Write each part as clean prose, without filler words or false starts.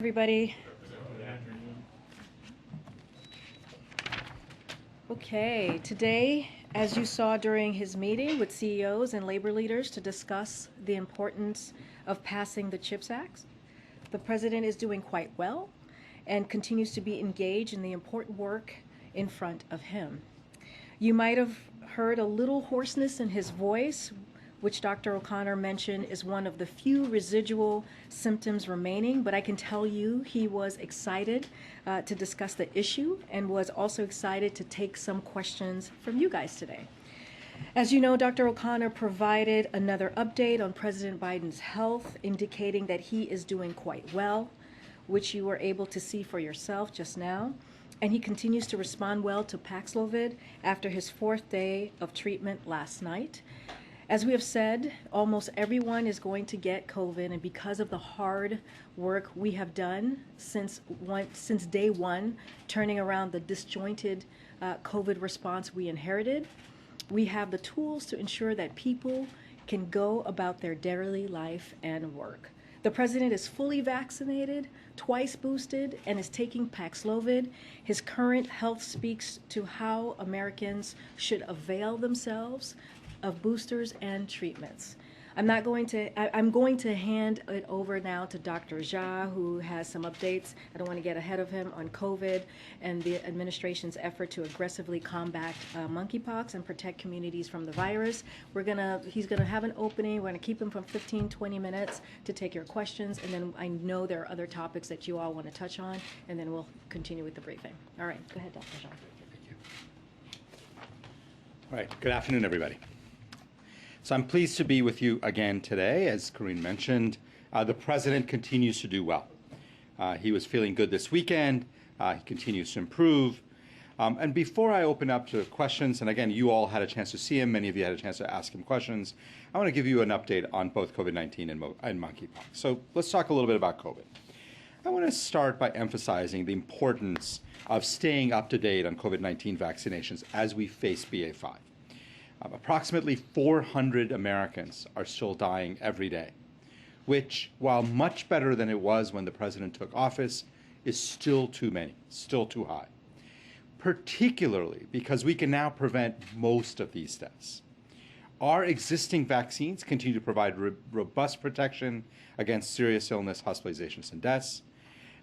Everybody. Okay, today, as you saw during his meeting with CEOs and labor leaders to discuss the importance of passing the CHIPS Act, the President is doing quite well and continues to be engaged in the important work in front of him. You might have heard a little hoarseness in his voice, which Dr. O'Connor mentioned is one of the few residual symptoms remaining, but I can tell you he was excited to discuss the issue and was also excited to take some questions from you guys today. As you know, Dr. O'Connor provided another update on President Biden's health, indicating that he is doing quite well, which you were able to see for yourself just now. And he continues to respond well to Paxlovid after his 4th day of treatment last night. As we have said, almost everyone is going to get COVID, and because of the hard work we have done since day one, turning around the disjointed COVID response we inherited, we have the tools to ensure that people can go about their daily life and work. The President is fully vaccinated, twice boosted, and is taking Paxlovid. His current health speaks to how Americans should avail themselves of boosters and treatments. I'm going to hand it over now to Dr. Jha, who has some updates. I don't want to get ahead of him on COVID and the administration's effort to aggressively combat monkeypox and protect communities from the virus. He's gonna have an opening. We're gonna keep him from 15-20 minutes to take your questions, and then I know there are other topics that you all want to touch on, and then we'll continue with the briefing. All right, go ahead, Dr. Jha. Thank you. All right, good afternoon, everybody. So I'm pleased to be with you again today. As Corinne mentioned, the President continues to do well. He was feeling good this weekend. He continues to improve. And before I open up to questions, and again, you all had a chance to see him, many of you had a chance to ask him questions, I want to give you an update on both COVID-19 and monkeypox. So let's talk a little bit about COVID. I want to start by emphasizing the importance of staying up to date on COVID-19 vaccinations as we face BA.5. Approximately 400 Americans are still dying every day, which, while much better than it was when the President took office, is still too many, still too high, particularly because we can now prevent most of these deaths. Our existing vaccines continue to provide robust protection against serious illness, hospitalizations, and deaths.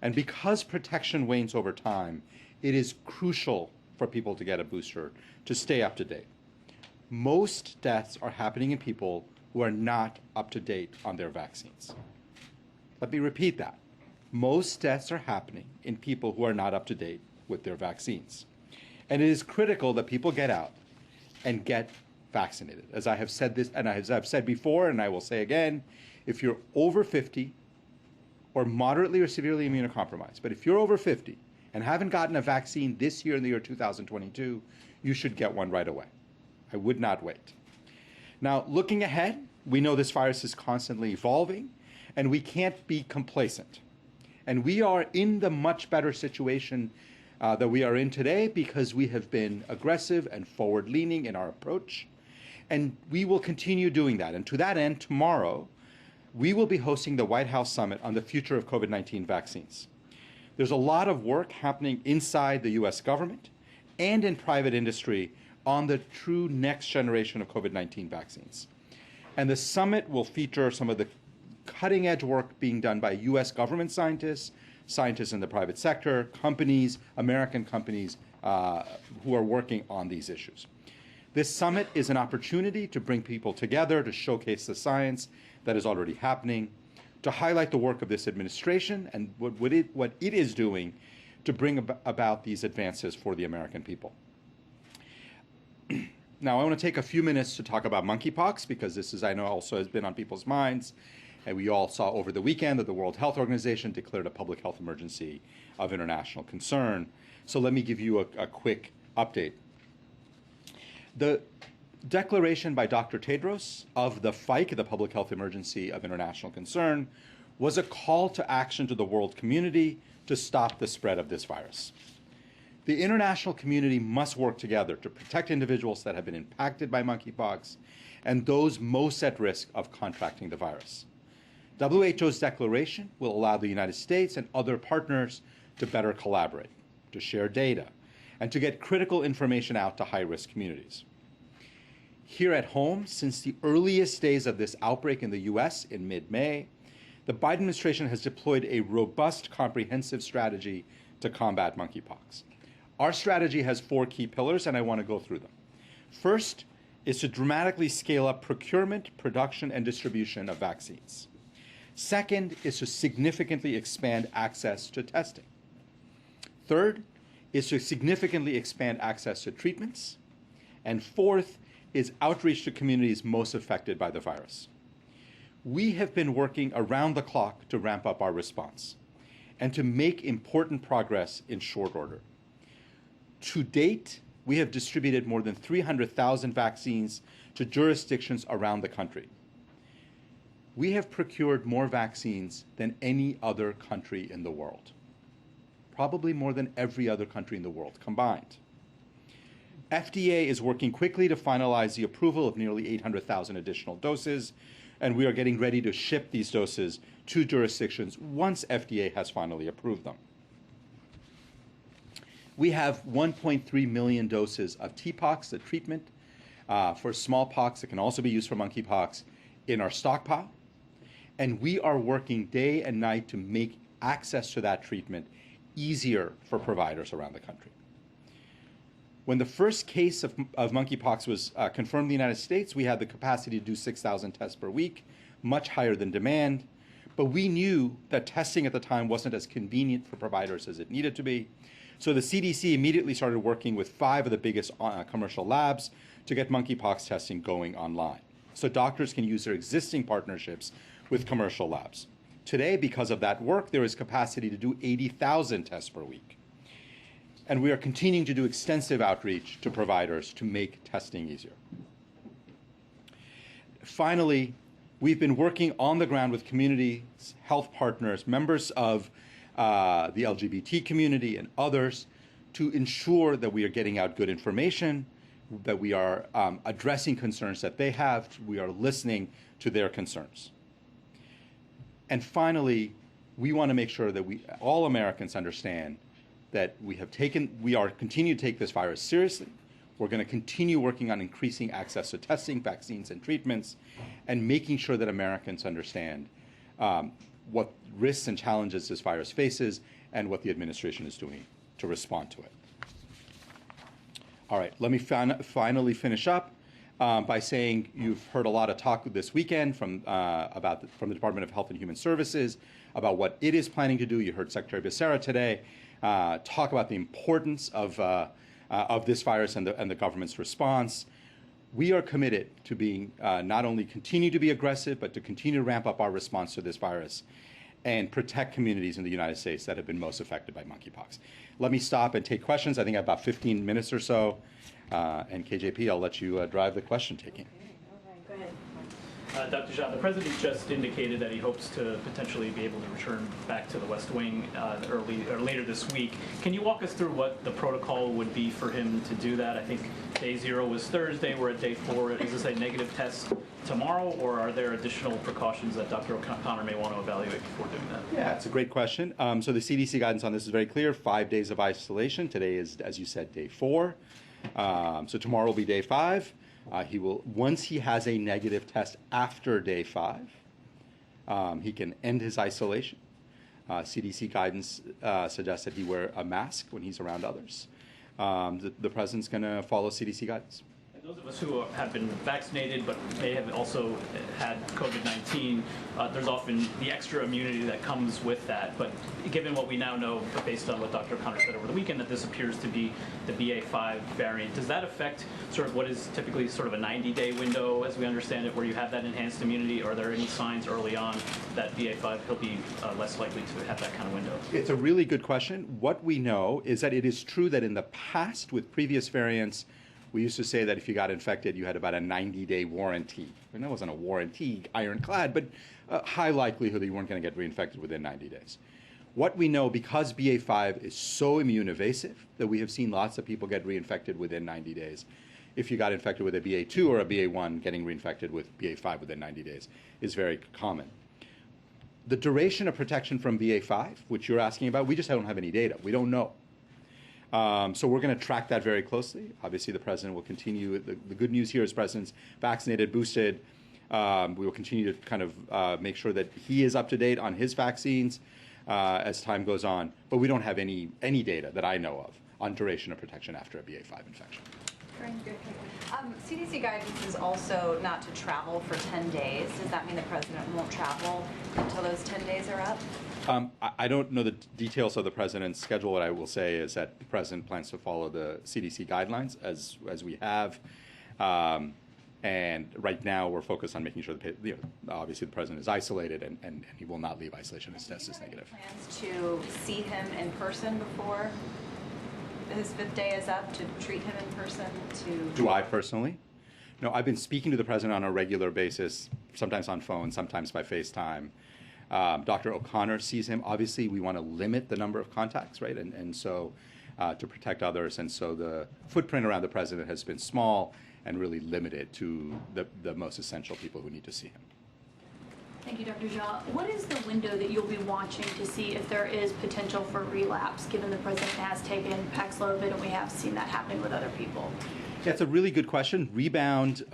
And because protection wanes over time, it is crucial for people to get a booster to stay up to date. Most deaths are happening in people who are not up to date on their vaccines. Let me repeat that. Most deaths are happening in people who are not up to date with their vaccines. And it is critical that people get out and get vaccinated. As I have said this, and as I've said before, and I will say again, if you're over 50 or moderately or severely immunocompromised, but if you're over 50 and haven't gotten a vaccine this year in the year 2022, you should get one right away. I would not wait. Now, looking ahead, we know this virus is constantly evolving, and we can't be complacent. And we are in the much better situation that we are in today because we have been aggressive and forward-leaning in our approach, and we will continue doing that. And to that end, tomorrow, we will be hosting the White House Summit on the future of COVID-19 vaccines. There's a lot of work happening inside the U.S. government and in private industry on the true next generation of COVID-19 vaccines. And the summit will feature some of the cutting-edge work being done by U.S. government scientists, scientists in the private sector, companies, American companies who are working on these issues. This summit is an opportunity to bring people together to showcase the science that is already happening, to highlight the work of this administration and what it is doing to bring about these advances for the American people. Now, I want to take a few minutes to talk about monkeypox because this is, I know, also has been on people's minds. And we all saw over the weekend that the World Health Organization declared a public health emergency of international concern. So let me give you a quick update. The declaration by Dr. Tedros of the FIC, the Public Health Emergency of International Concern, was a call to action to the world community to stop the spread of this virus. The international community must work together to protect individuals that have been impacted by monkeypox and those most at risk of contracting the virus. WHO's declaration will allow the United States and other partners to better collaborate, to share data, and to get critical information out to high-risk communities. Here at home, since the earliest days of this outbreak in the U.S. in mid-May, the Biden administration has deployed a robust, comprehensive strategy to combat monkeypox. Our strategy has 4 key pillars, and I want to go through them. First is to dramatically scale up procurement, production, and distribution of vaccines. Second is to significantly expand access to testing. Third is to significantly expand access to treatments. And fourth is outreach to communities most affected by the virus. We have been working around the clock to ramp up our response and to make important progress in short order. To date, we have distributed more than 300,000 vaccines to jurisdictions around the country. We have procured more vaccines than any other country in the world, probably more than every other country in the world combined. FDA is working quickly to finalize the approval of nearly 800,000 additional doses, and we are getting ready to ship these doses to jurisdictions once FDA has finally approved them. We have 1.3 million doses of TPOXX, the treatment for smallpox that can also be used for monkeypox, in our stockpile. And we are working day and night to make access to that treatment easier for providers around the country. When the first case of monkeypox was confirmed in the United States, we had the capacity to do 6,000 tests per week, much higher than demand. But we knew that testing at the time wasn't as convenient for providers as it needed to be. So the CDC immediately started working with 5 of the biggest commercial labs to get monkeypox testing going online, so doctors can use their existing partnerships with commercial labs. Today, because of that work, there is capacity to do 80,000 tests per week. And we are continuing to do extensive outreach to providers to make testing easier. Finally, we've been working on the ground with communities, health partners, members of the LGBT community and others to ensure that we are getting out good information, that we are addressing concerns that they have, we are listening to their concerns. And finally, we want to make sure that all Americans understand that we are continuing to take this virus seriously. We're going to continue working on increasing access to testing, vaccines, and treatments, and making sure that Americans understand what risks and challenges this virus faces and what the administration is doing to respond to it. All right, let me finally finish up by saying you've heard a lot of talk this weekend from the Department of Health and Human Services about what it is planning to do. You heard Secretary Becerra today talk about the importance of this virus and the government's response. We are committed to being not only continue to be aggressive, but to continue to ramp up our response to this virus and protect communities in the United States that have been most affected by monkeypox. Let me stop and take questions. I think I have about 15 minutes or so. And KJP, I'll let you drive the question taking. Go ahead. Dr. Jha, the President just indicated that he hopes to potentially be able to return back to the West Wing later this week. Can you walk us through what the protocol would be for him to do that? I think day 0 was Thursday. We're at day 4. Is this a negative test tomorrow, or are there additional precautions that Dr. O'Connor may want to evaluate before doing that? Yeah, it's a great question. So the CDC guidance on this is very clear. 5 days of isolation. Today is, as you said, day 4. So tomorrow will be day 5. He will, once he has a negative test after day 5, he can end his isolation. CDC guidance suggests that he wear a mask when he's around others. The president's going to follow CDC guidance. Those of us who have been vaccinated but may have also had COVID-19, there's often the extra immunity that comes with that. But given what we now know, based on what Dr. O'Connor said over the weekend, that this appears to be the BA.5 variant, does that affect sort of what is typically sort of a 90-day window, as we understand it, where you have that enhanced immunity? Are there any signs early on that BA.5 he'll be less likely to have that kind of window? It's a really good question. What we know is that it is true that in the past, with previous variants, we used to say that if you got infected, you had about a 90-day warranty. And that wasn't a warranty, ironclad, but a high likelihood that you weren't going to get reinfected within 90 days. What we know, because BA.5 is so immune evasive, that we have seen lots of people get reinfected within 90 days. If you got infected with a BA.2 or a BA.1, getting reinfected with BA.5 within 90 days is very common. The duration of protection from BA.5, which you're asking about, we just don't have any data. We don't know. So we're going to track that very closely. Obviously, the president will continue. The good news here is the president's vaccinated, boosted. We will continue to kind of make sure that he is up to date on his vaccines as time goes on. But we don't have any data that I know of on duration of protection after a BA.5 infection. CDC guidance is also not to travel for 10 days. Does that mean the president won't travel until those 10 days are up? I don't know the details of the president's schedule. What I will say is that the president plans to follow the CDC guidelines as we have. And right now we're focused on making sure that obviously the president is isolated and he will not leave isolation. His test is negative. Plans to see him in person before his 5th day is up, to treat him in person? Do I personally? No, I've been speaking to the president on a regular basis, sometimes on phone, sometimes by FaceTime. Dr. O'Connor sees him. Obviously, we want to limit the number of contacts, right? And so to protect others. And so the footprint around the president has been small and really limited to the most essential people who need to see him. Thank you, Dr. Jha. What is the window that you'll be watching to see if there is potential for relapse, given the president has taken Paxlovid and we have seen that happening with other people? Yeah, it's a really good question. Rebound,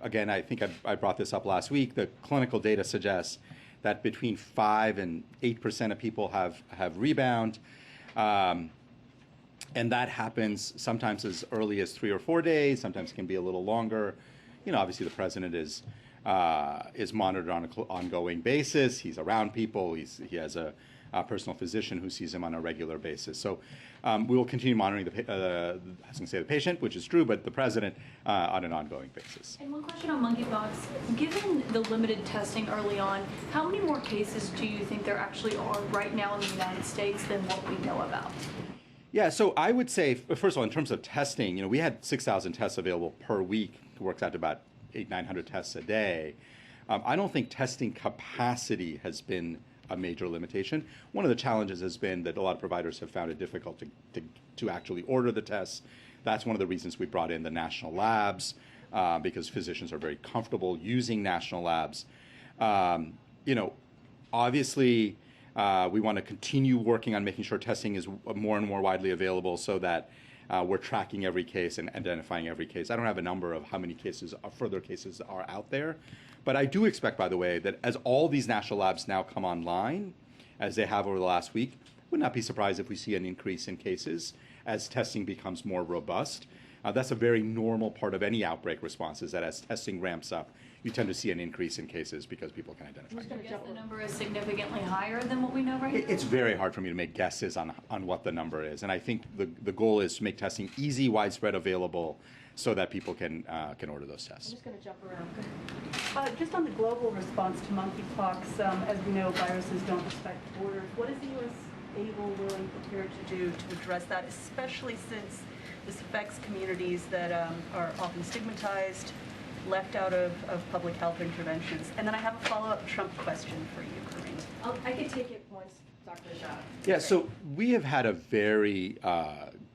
again, I think I brought this up last week. The clinical data suggests that between 5 and 8% of people have rebound. And that happens sometimes as early as 3 or 4 days, sometimes it can be a little longer. Obviously the president is monitored on an ongoing basis. He's around people. He has a personal physician who sees him on a regular basis. So we will continue monitoring I was going to say the patient, which is true, but the president on an ongoing basis. And one question on monkeypox. Given the limited testing early on, how many more cases do you think there actually are right now in the United States than what we know about? Yeah, so I would say, first of all, in terms of testing, we had 6,000 tests available per week. It works out to about 800-900 tests a day. I don't think testing capacity has been a major limitation. One of the challenges has been that a lot of providers have found it difficult to actually order the tests. That's one of the reasons we brought in the national labs, because physicians are very comfortable using national labs. Obviously, we want to continue working on making sure testing is more and more widely available so that we're tracking every case and identifying every case. I don't have a number of how many cases, further cases are out there. But I do expect, by the way, that as all these national labs now come online, as they have over the last week, would not be surprised if we see an increase in cases as testing becomes more robust. That's a very normal part of any outbreak response, is that as testing ramps up, you tend to see an increase in cases because people can identify. Do you guess the number is significantly higher than what we know right now? It's very hard for me to make guesses on what the number is. And I think the goal is to make testing easy, widespread, available, so that people can order those tests. I'm just going to jump around. Just on the global response to monkeypox, as we know, viruses don't respect borders. What is the U.S. able, willing, prepared to do to address that, especially since this affects communities that are often stigmatized, left out of public health interventions? And then I have a follow-up Trump question for you, Corinne. I can take it once, Dr. Jha. Yeah, so we have had a very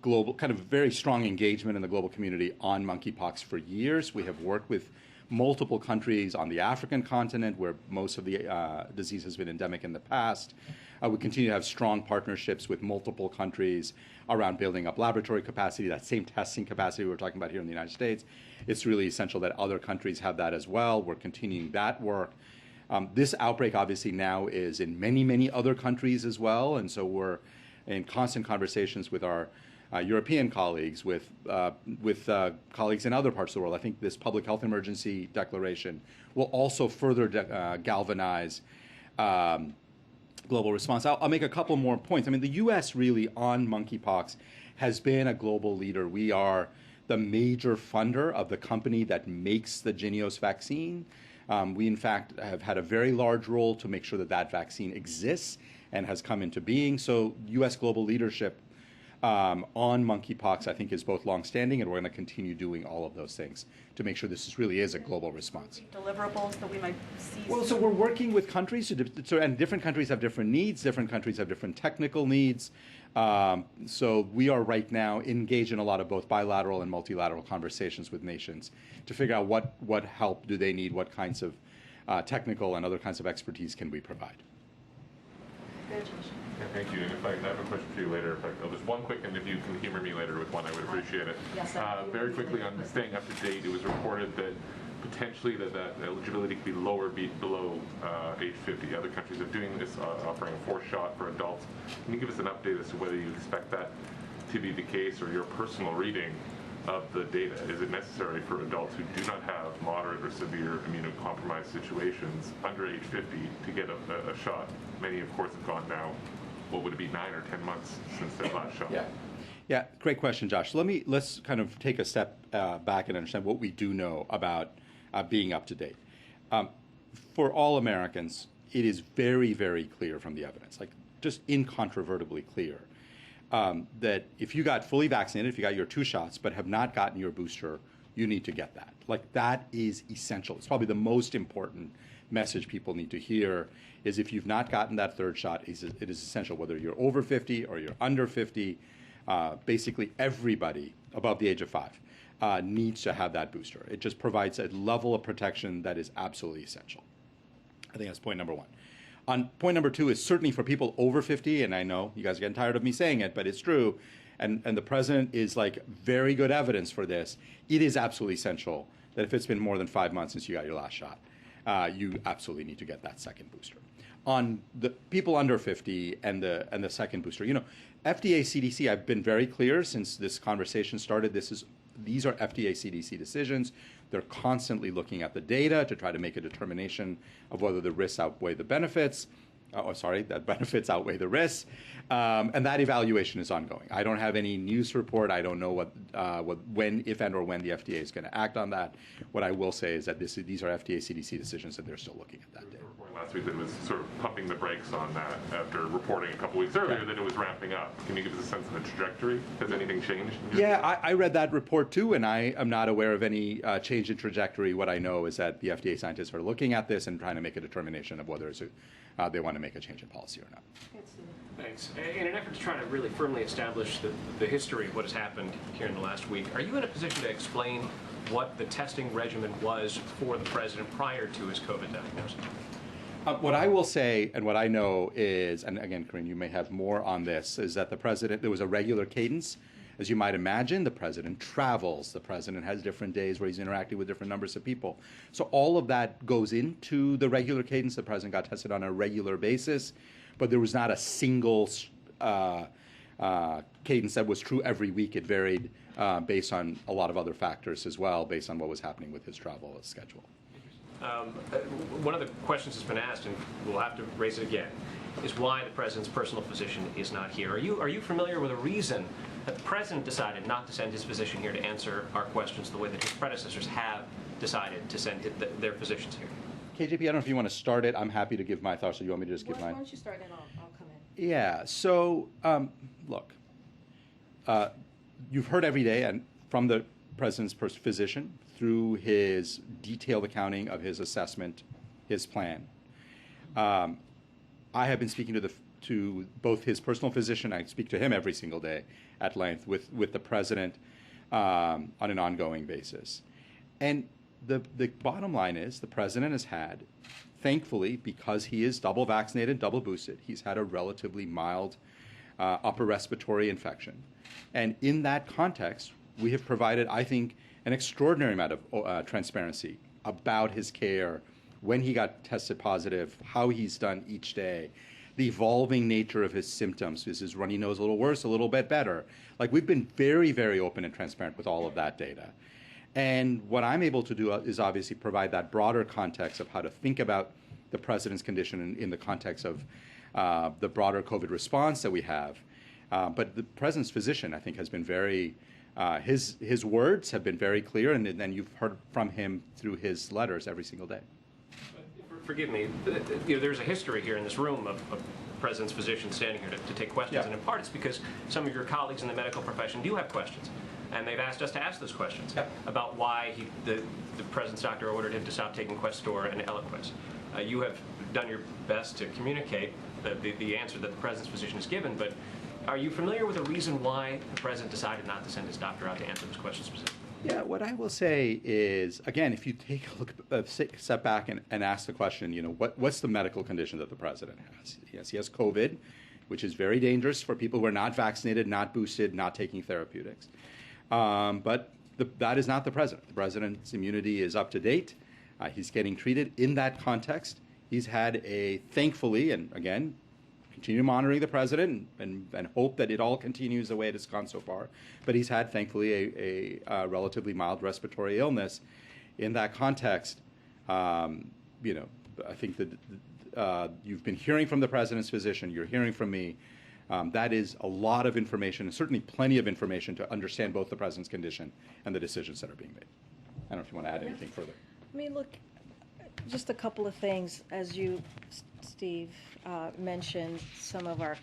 global, kind of very strong engagement in the global community on monkeypox for years. We have worked with multiple countries on the African continent where most of the disease has been endemic in the past. We continue to have strong partnerships with multiple countries around building up laboratory capacity, that same testing capacity we were talking about here in the United States. It's really essential that other countries have that as well. We're continuing that work. This outbreak obviously now is in many, many other countries as well, and so we're in constant conversations with our European colleagues, with colleagues in other parts of the world. I think this public health emergency declaration will also further galvanize global response. I'll make a couple more points. I mean, the U.S. really on monkeypox has been a global leader. We are the major funder of the company that makes the Jynneos vaccine. We, in fact, have had a very large role to make sure that that vaccine exists and has come into being. So U.S. global leadership on monkeypox, I think, is both longstanding, and we're going to continue doing all of those things to make sure this really is a global response. Deliverables that we might see? Well, so we're working with countries, and different countries have different needs, different countries have different technical needs. So we are right now engaged in a lot of both bilateral and multilateral conversations with nations to figure out what help do they need, what kinds of technical and other kinds of expertise can we provide. Yeah, thank you. And if I have a question for you later, there's one quick, and if you can humor me later with one, I would appreciate it. Yes, very quickly on staying up to date, it was reported that potentially that eligibility could be lower below age 50. Other countries are doing this, offering a 4th shot for adults. Can you give us an update as to whether you expect that to be the case, or your personal reading of the data? Is it necessary for adults who do not have moderate or severe immunocompromised situations under age 50 to get a shot? Many, of course, have gone now, what would it be, 9 or 10 months since their last shot? Yeah, great question, Josh. Let's kind of take a step back and understand what we do know about being up to date. For all Americans, it is very, very clear from the evidence, like just incontrovertibly clear, that if you got fully vaccinated, if you got your 2 shots but have not gotten your booster, you need to get that. Like, that is essential. It's probably the most important message people need to hear, is if you've not gotten that 3rd shot, it is essential, whether you're over 50 or you're under 50. Basically everybody above the age of 5 needs to have that booster. It just provides a level of protection that is absolutely essential. I think that's point number 1. On point number 2 is certainly for people over 50, and I know you guys are getting tired of me saying it, but it's true, and the president is like very good evidence for this. It is absolutely essential that if it's been more than 5 months since you got your last shot, you absolutely need to get that 2nd booster. On the people under 50 and the 2nd booster, FDA, CDC, I've been very clear since this conversation started. These are FDA, CDC decisions. They're constantly looking at the data to try to make a determination of whether the risks outweigh the benefits. That benefits outweigh the risks, and that evaluation is ongoing. I don't have any news report. I don't know when, if and or when the FDA is going to act on that. What I will say is that these are FDA, CDC decisions, and they're still looking at that data. Last week that it was sort of pumping the brakes on that after reporting a couple weeks earlier that it was ramping up. Can you give us a sense of the trajectory? Has anything changed? Yeah, I read that report too, and I am not aware of any change in trajectory. What I know is that the FDA scientists are looking at this and trying to make a determination of whether they want to make a change in policy or not. Thanks. In an effort to try to really firmly establish the history of what has happened here in the last week, are you in a position to explain what the testing regimen was for the president prior to his COVID diagnosis? What I will say, and what I know is, and again, Corinne, you may have more on this, is that there was a regular cadence. As you might imagine, the president travels. The president has different days where he's interacting with different numbers of people. So all of that goes into the regular cadence. The president got tested on a regular basis, but there was not a single cadence that was true every week. It varied based on a lot of other factors as well, based on what was happening with his travel schedule. One of the questions that's been asked, and we'll have to raise it again, is why the president's personal physician is not here. Are you familiar with a reason that the president decided not to send his physician here to answer our questions the way that his predecessors have decided to send their physicians here? KJP, I don't know if you want to start it. I'm happy to give my thoughts, or you want me to just give mine? Why don't you start and I'll come in. Yeah, so look, you've heard every day and from the president's physician through his detailed accounting of his assessment, his plan. I have been speaking to both his personal physician, I speak to him every single day at length, with the president on an ongoing basis. And the bottom line is the president has had, thankfully, because he is double vaccinated, double boosted, he's had a relatively mild upper respiratory infection. And in that context, we have provided, I think, an extraordinary amount of transparency about his care, when he got tested positive, how he's done each day, the evolving nature of his symptoms. Is his runny nose a little worse, a little bit better? Like, we've been very, very open and transparent with all of that data. And what I'm able to do is obviously provide that broader context of how to think about the president's condition in the context of the broader COVID response that we have. But the president's physician, I think, has been very, his words have been very clear, and then you've heard from him through his letters every single day. Forgive me, there's a history here in this room of the president's physician standing here to take questions, and in part it's because some of your colleagues in the medical profession do have questions, and they've asked us to ask those questions about why the president's doctor ordered him to stop taking Questor and Eliquis. You have done your best to communicate the answer that the president's physician has given, but are you familiar with the reason why the president decided not to send his doctor out to answer those questions specifically? Yeah, what I will say is, again, if you take a look, step back and ask the question, what's the medical condition that the president has? Yes, he has COVID, which is very dangerous for people who are not vaccinated, not boosted, not taking therapeutics. But that is not the president. The president's immunity is up to date. He's getting treated. In that context, he's had thankfully, and again, continue monitoring the president and hope that it all continues the way it has gone so far. But he's had, thankfully, a relatively mild respiratory illness. In that context, I think that you've been hearing from the president's physician, you're hearing from me. That is a lot of information, and certainly plenty of information to understand both the president's condition and the decisions that are being made. I don't know if you want to add anything further. I mean, look, just a couple of things, as you, Steve, mentioned some of our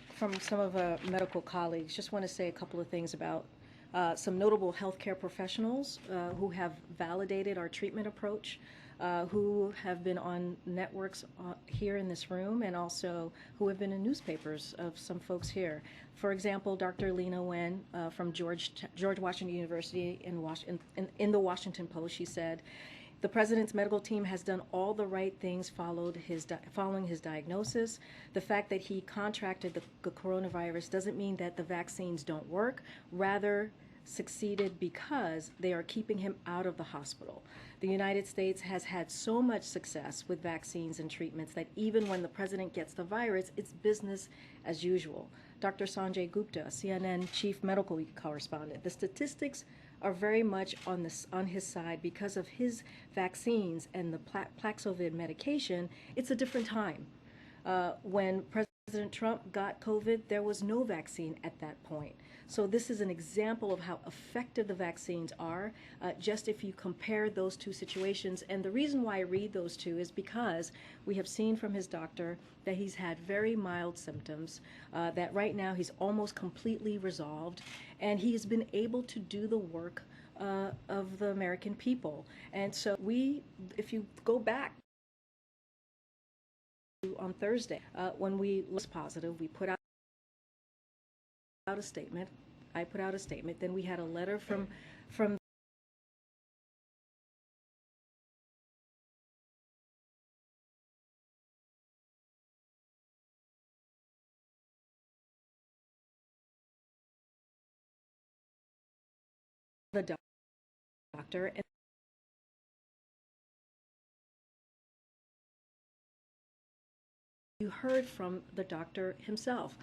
medical colleagues. Just want to say a couple of things about some notable healthcare professionals who have validated our treatment approach, who have been on networks here in this room, and also who have been in newspapers of some folks here. For example, Dr. Lena Wen from George Washington University in the Washington Post, she said, "The president's medical team has done all the right things following his diagnosis. The fact that he contracted the coronavirus doesn't mean that the vaccines don't work, rather succeeded because they are keeping him out of the hospital. The United States has had so much success with vaccines and treatments that even when the president gets the virus, it's business as usual." Dr. Sanjay Gupta, CNN chief medical correspondent, the statistics are very much on his side because of his vaccines and the Paxlovid medication. It's a different time. When President Trump got COVID, there was no vaccine at that point. So this is an example of how effective the vaccines are, just if you compare those two situations. And the reason why I read those two is because we have seen from his doctor that he's had very mild symptoms, that right now he's almost completely resolved, and he has been able to do the work of the American people. And so if you go back on Thursday, when we was positive, we put out a statement. I put out a statement. Then we had a letter from the doctor, and you heard from the doctor himself.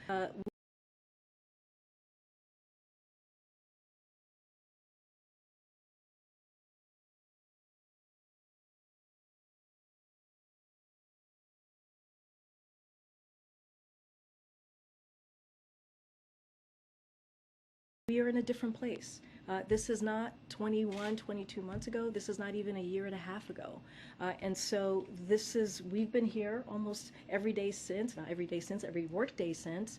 We are in a different place. This is not 21, 22 months ago. This is not even a year and a half ago. And so we've been here almost every day since, not every day since, every work day since,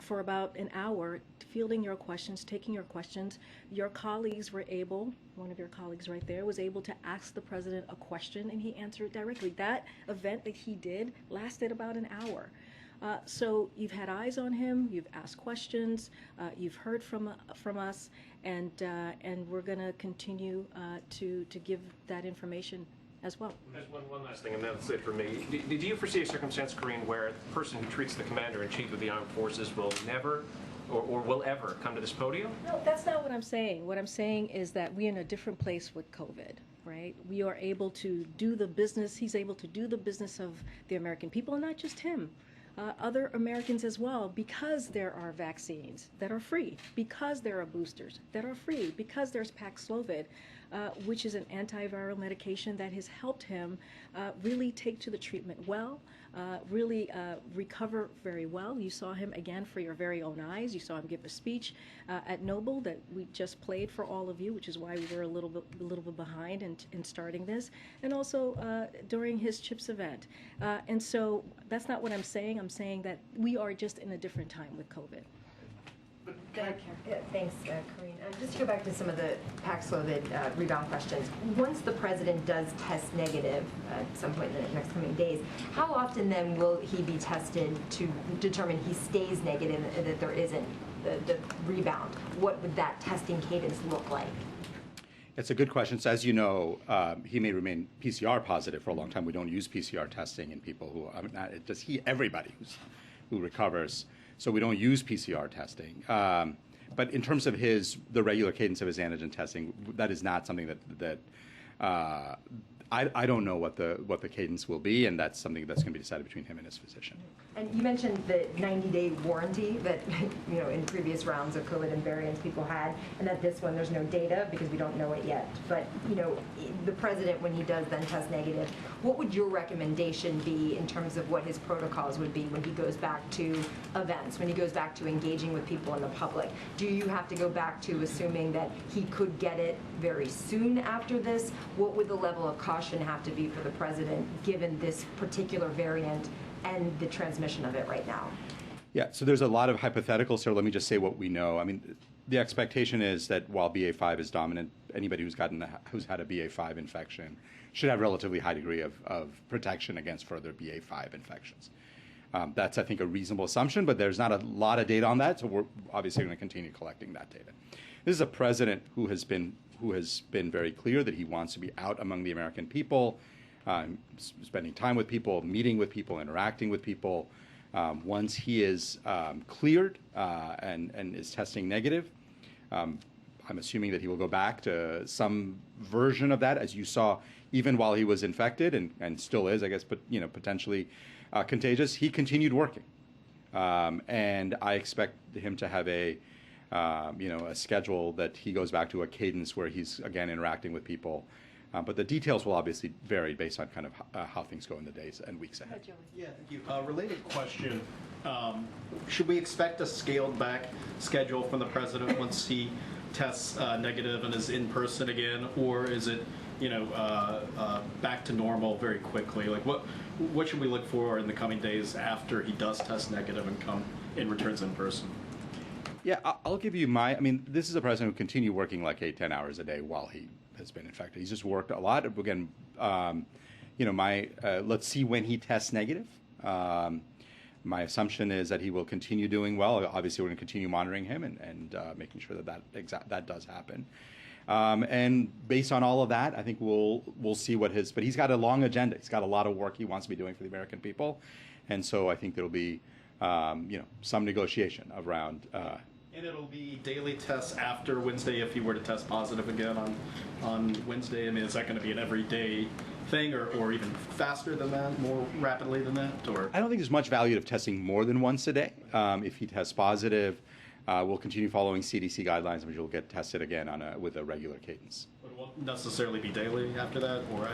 for about an hour, fielding your questions, taking your questions. Your colleagues were able, one of your colleagues right there, was able to ask the president a question, and he answered directly. That event that he did lasted about an hour. So you've had eyes on him, you've asked questions, you've heard from us, and we're going to continue to give that information as well. There's one last thing, and that's it for me. Did you foresee a circumstance, Corinne, where the person who treats the commander-in-chief of the armed forces will never or will ever come to this podium? No, that's not what I'm saying. What I'm saying is that we're in a different place with COVID. Right? We are able to do the business, he's able to do the business of the American people, and not just him. Other Americans as well, because there are vaccines that are free, because there are boosters that are free, because there's Paxlovid, which is an antiviral medication that has helped him really take to the treatment well, really recover very well. You saw him again for your very own eyes. You saw him give a speech at Noble that we just played for all of you, which is why we were a little bit behind in starting this, and also during his CHIPS event. And so that's not what I'm saying. I'm saying that we are just in a different time with COVID. Thanks, Corinne. Just to go back to some of the Paxlovid rebound questions. Once the president does test negative at some point in the next coming days, how often then will he be tested to determine he stays negative and that there isn't the rebound? What would that testing cadence look like? It's a good question. So as you know, he may remain PCR positive for a long time. We don't use PCR testing in people who, everybody who recovers. So we don't use PCR testing. But in terms of the regular cadence of his antigen testing, that is not something that I don't know what the cadence will be, and that's something that's going to be decided between him and his physician. And you mentioned the 90-day warranty that, in previous rounds of COVID and variants people had, and that this one there's no data because we don't know it yet. But, the president, when he does then test negative, what would your recommendation be in terms of what his protocols would be when he goes back to events, when he goes back to engaging with people in the public? Do you have to go back to assuming that he could get it very soon after this? What would the level of caution have to be for the president given this particular variant and the transmission of it right now? Yeah, so there's a lot of hypotheticals, so let me just say what we know. I mean, the expectation is that while BA.5 is dominant, anybody who's had a BA.5 infection should have a relatively high degree of protection against further BA.5 infections. That's, I think, a reasonable assumption, but there's not a lot of data on that, so we're obviously going to continue collecting that data. This is a president who has been very clear that he wants to be out among the American people, spending time with people, meeting with people, interacting with people. Once he is cleared and is testing negative, I'm assuming that he will go back to some version of that, as you saw, even while he was infected and still is, I guess, but potentially contagious. He continued working, and I expect him to have a schedule that he goes back to, a cadence where he's again interacting with people. But the details will obviously vary based on kind of how things go in the days and weeks ahead. Yeah, thank you. Related question, should we expect a scaled back schedule from the president once he tests negative and is in person again, or is it back to normal very quickly? Like what should we look for in the coming days after he does test negative and returns in person? Yeah, I'll give you this is a president who continued working like 8-10 hours a day while he has been infected. He's just worked a lot. Again, let's see when he tests negative. My assumption is that he will continue doing well. Obviously, we're going to continue monitoring him and making sure that does happen. And based on all of that, I think we'll see but he's got a long agenda. He's got a lot of work he wants to be doing for the American people. And so I think there'll be, some negotiation around. And it'll be daily tests after Wednesday if he were to test positive again on Wednesday. I mean, is that going to be an everyday thing or even faster than that, more rapidly than that? Or I don't think there's much value of testing more than once a day. If he tests positive, we'll continue following CDC guidelines, which will get tested again with a regular cadence. But it won't necessarily be daily after that, or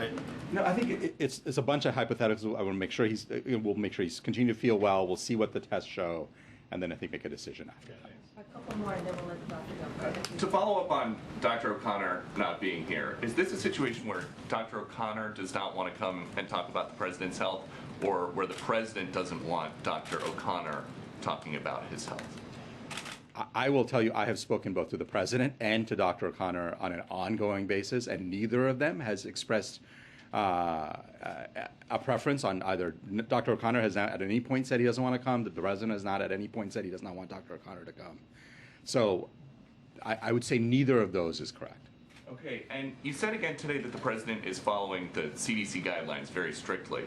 No, I think it's a bunch of hypotheticals. I want to make sure we'll make sure he's continuing to feel well. We'll see what the tests show, and then I think make a decision after that. A couple more, and then we'll let the doctor go. To follow up on Dr. O'Connor not being here, is this a situation where Dr. O'Connor does not want to come and talk about the president's health, or where the president doesn't want Dr. O'Connor talking about his health? I will tell you, I have spoken both to the president and to Dr. O'Connor on an ongoing basis, and neither of them has expressed a preference on either. Dr. O'Connor has not at any point said he doesn't want to come. The president has not at any point said he does not want Dr. O'Connor to come. So I would say neither of those is correct. Okay, and you said again today that the president is following the CDC guidelines very strictly.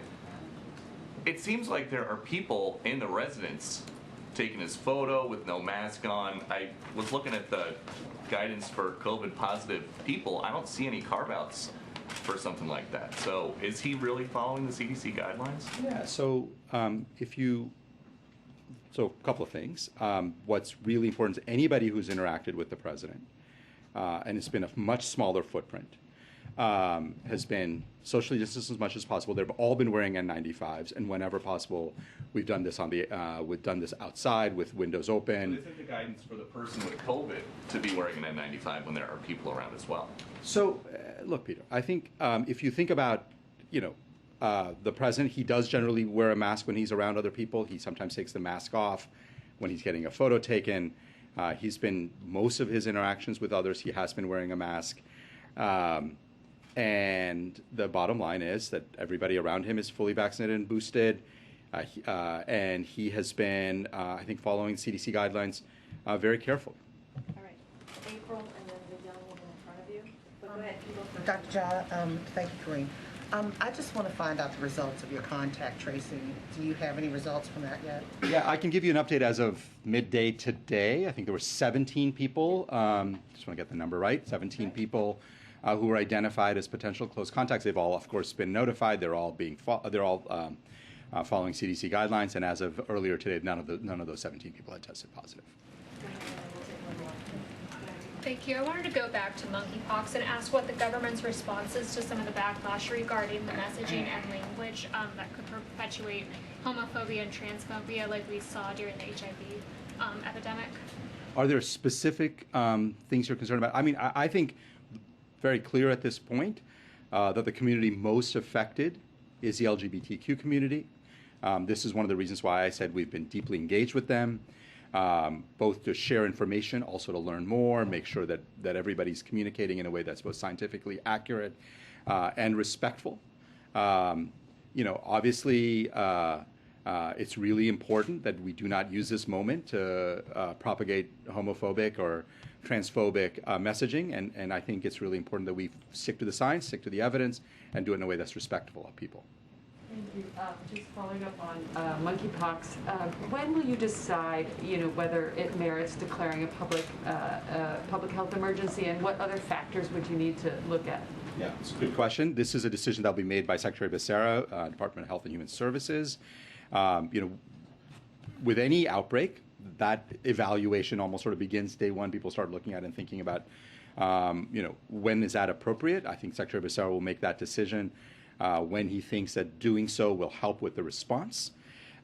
It seems like there are people in the residence taking his photo with no mask on. I was looking at the guidance for COVID positive people. I don't see any carve-outs for something like that. So is he really following the CDC guidelines? Yeah, so so a couple of things. What's really important is anybody who's interacted with the president, and it's been a much smaller footprint, has been socially distanced as much as possible. They've all been wearing N95s, and whenever possible, we've done this we've done this outside with windows open. But isn't the guidance for the person with COVID to be wearing an N95 when there are people around as well? So, look, Peter, I think if you think about, the president, he does generally wear a mask when he's around other people. He sometimes takes the mask off when he's getting a photo taken. Most of his interactions with others, he has been wearing a mask. And the bottom line is that everybody around him is fully vaccinated and boosted. And he has been, I think, following CDC guidelines very carefully. All right. April, and then the young woman in front of you. Dr. Jha, thank you, Kareem. I just want to find out the results of your contact tracing. Do you have any results from that yet? Yeah, I can give you an update as of midday today. I think there were 17 people, just want to get the number right, 17 people who were identified as potential close contacts. They've all, of course, been notified. They're all following CDC guidelines, and as of earlier today, none of those 17 people had tested positive. Thank you. I wanted to go back to monkeypox and ask what the government's response is to some of the backlash regarding the messaging and language that could perpetuate homophobia and transphobia like we saw during the HIV epidemic. Are there specific things you're concerned about? I mean, I think very clear at this point that the community most affected is the LGBTQ community. This is one of the reasons why I said we've been deeply engaged with them. Both to share information, also to learn more, make sure that everybody's communicating in a way that's both scientifically accurate and respectful. Obviously, it's really important that we do not use this moment to propagate homophobic or transphobic messaging, and I think it's really important that we stick to the science, stick to the evidence, and do it in a way that's respectful of people. Thank you. Just following up on monkeypox, when will you decide, whether it merits declaring a public health emergency, and what other factors would you need to look at? Yeah, it's a good question. This is a decision that will be made by Secretary Becerra, Department of Health and Human Services. With any outbreak, that evaluation almost sort of begins day one. People start looking at it and thinking about, when is that appropriate? I think Secretary Becerra will make that decision when he thinks that doing so will help with the response.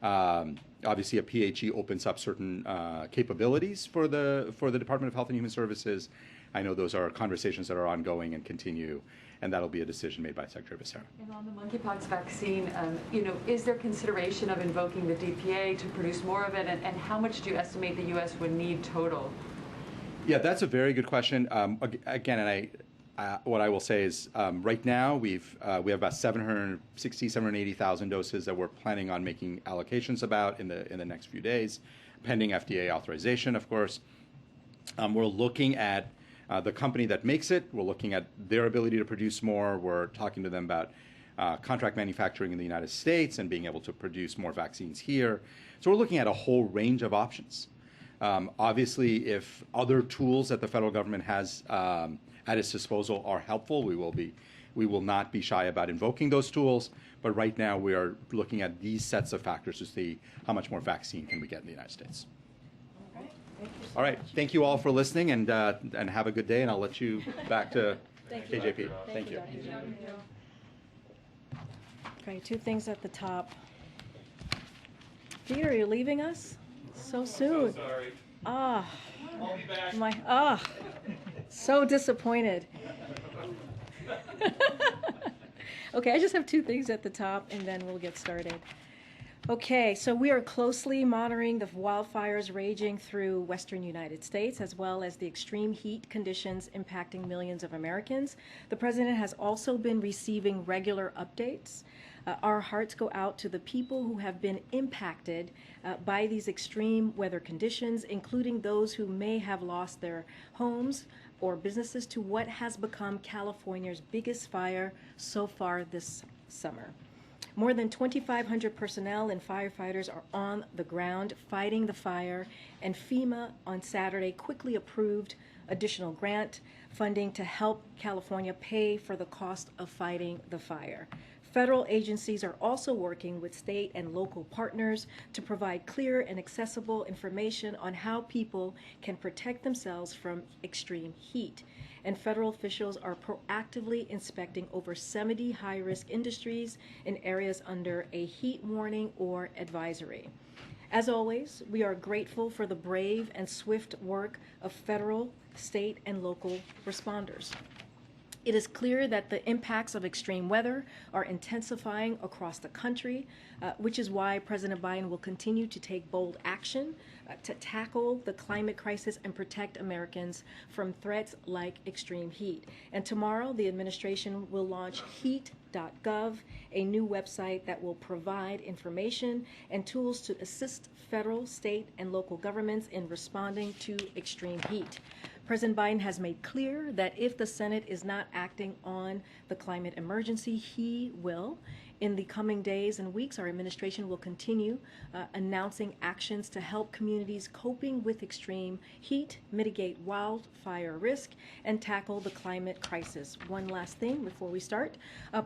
Obviously, a PHE opens up certain capabilities for the Department of Health and Human Services. I know those are conversations that are ongoing and continue, and that'll be a decision made by Secretary Becerra. And on the monkeypox vaccine, is there consideration of invoking the DPA to produce more of it, and how much do you estimate the U.S. would need total? Yeah, that's a very good question. Again, what I will say is right now we have about 780,000 doses that we're planning on making allocations about in the next few days, pending FDA authorization, of course. We're looking at the company that makes it. We're looking at their ability to produce more. We're talking to them about contract manufacturing in the United States and being able to produce more vaccines here. So we're looking at a whole range of options. Obviously, if other tools that the federal government has at its disposal are helpful, we will not be shy about invoking those tools. But right now, we are looking at these sets of factors to see how much more vaccine can we get in the United States. All right. Thank you all for listening, and have a good day. And I'll let you back to KJP. Thank you. Okay, two things at the top. Peter, you're leaving us so soon. So sorry. Ah, I'll be back. So disappointed. Okay, I just have two things at the top, and then we'll get started. Okay, so we are closely monitoring the wildfires raging through western United States, as well as the extreme heat conditions impacting millions of Americans. The president has also been receiving regular updates. Our hearts go out to the people who have been impacted by these extreme weather conditions, including those who may have lost their homes or businesses to what has become California's biggest fire so far this summer. More than 2,500 personnel and firefighters are on the ground fighting the fire, and FEMA on Saturday quickly approved additional grant funding to help California pay for the cost of fighting the fire. Federal agencies are also working with state and local partners to provide clear and accessible information on how people can protect themselves from extreme heat. And federal officials are proactively inspecting over 70 high-risk industries in areas under a heat warning or advisory. As always, we are grateful for the brave and swift work of federal, state, and local responders. It is clear that the impacts of extreme weather are intensifying across the country, which is why President Biden will continue to take bold action to tackle the climate crisis and protect Americans from threats like extreme heat. And tomorrow, the administration will launch heat.gov, a new website that will provide information and tools to assist federal, state, and local governments in responding to extreme heat. President Biden has made clear that if the Senate is not acting on the climate emergency, he will. In the coming days and weeks, our administration will continue announcing actions to help communities coping with extreme heat, mitigate wildfire risk, and tackle the climate crisis. One last thing before we start.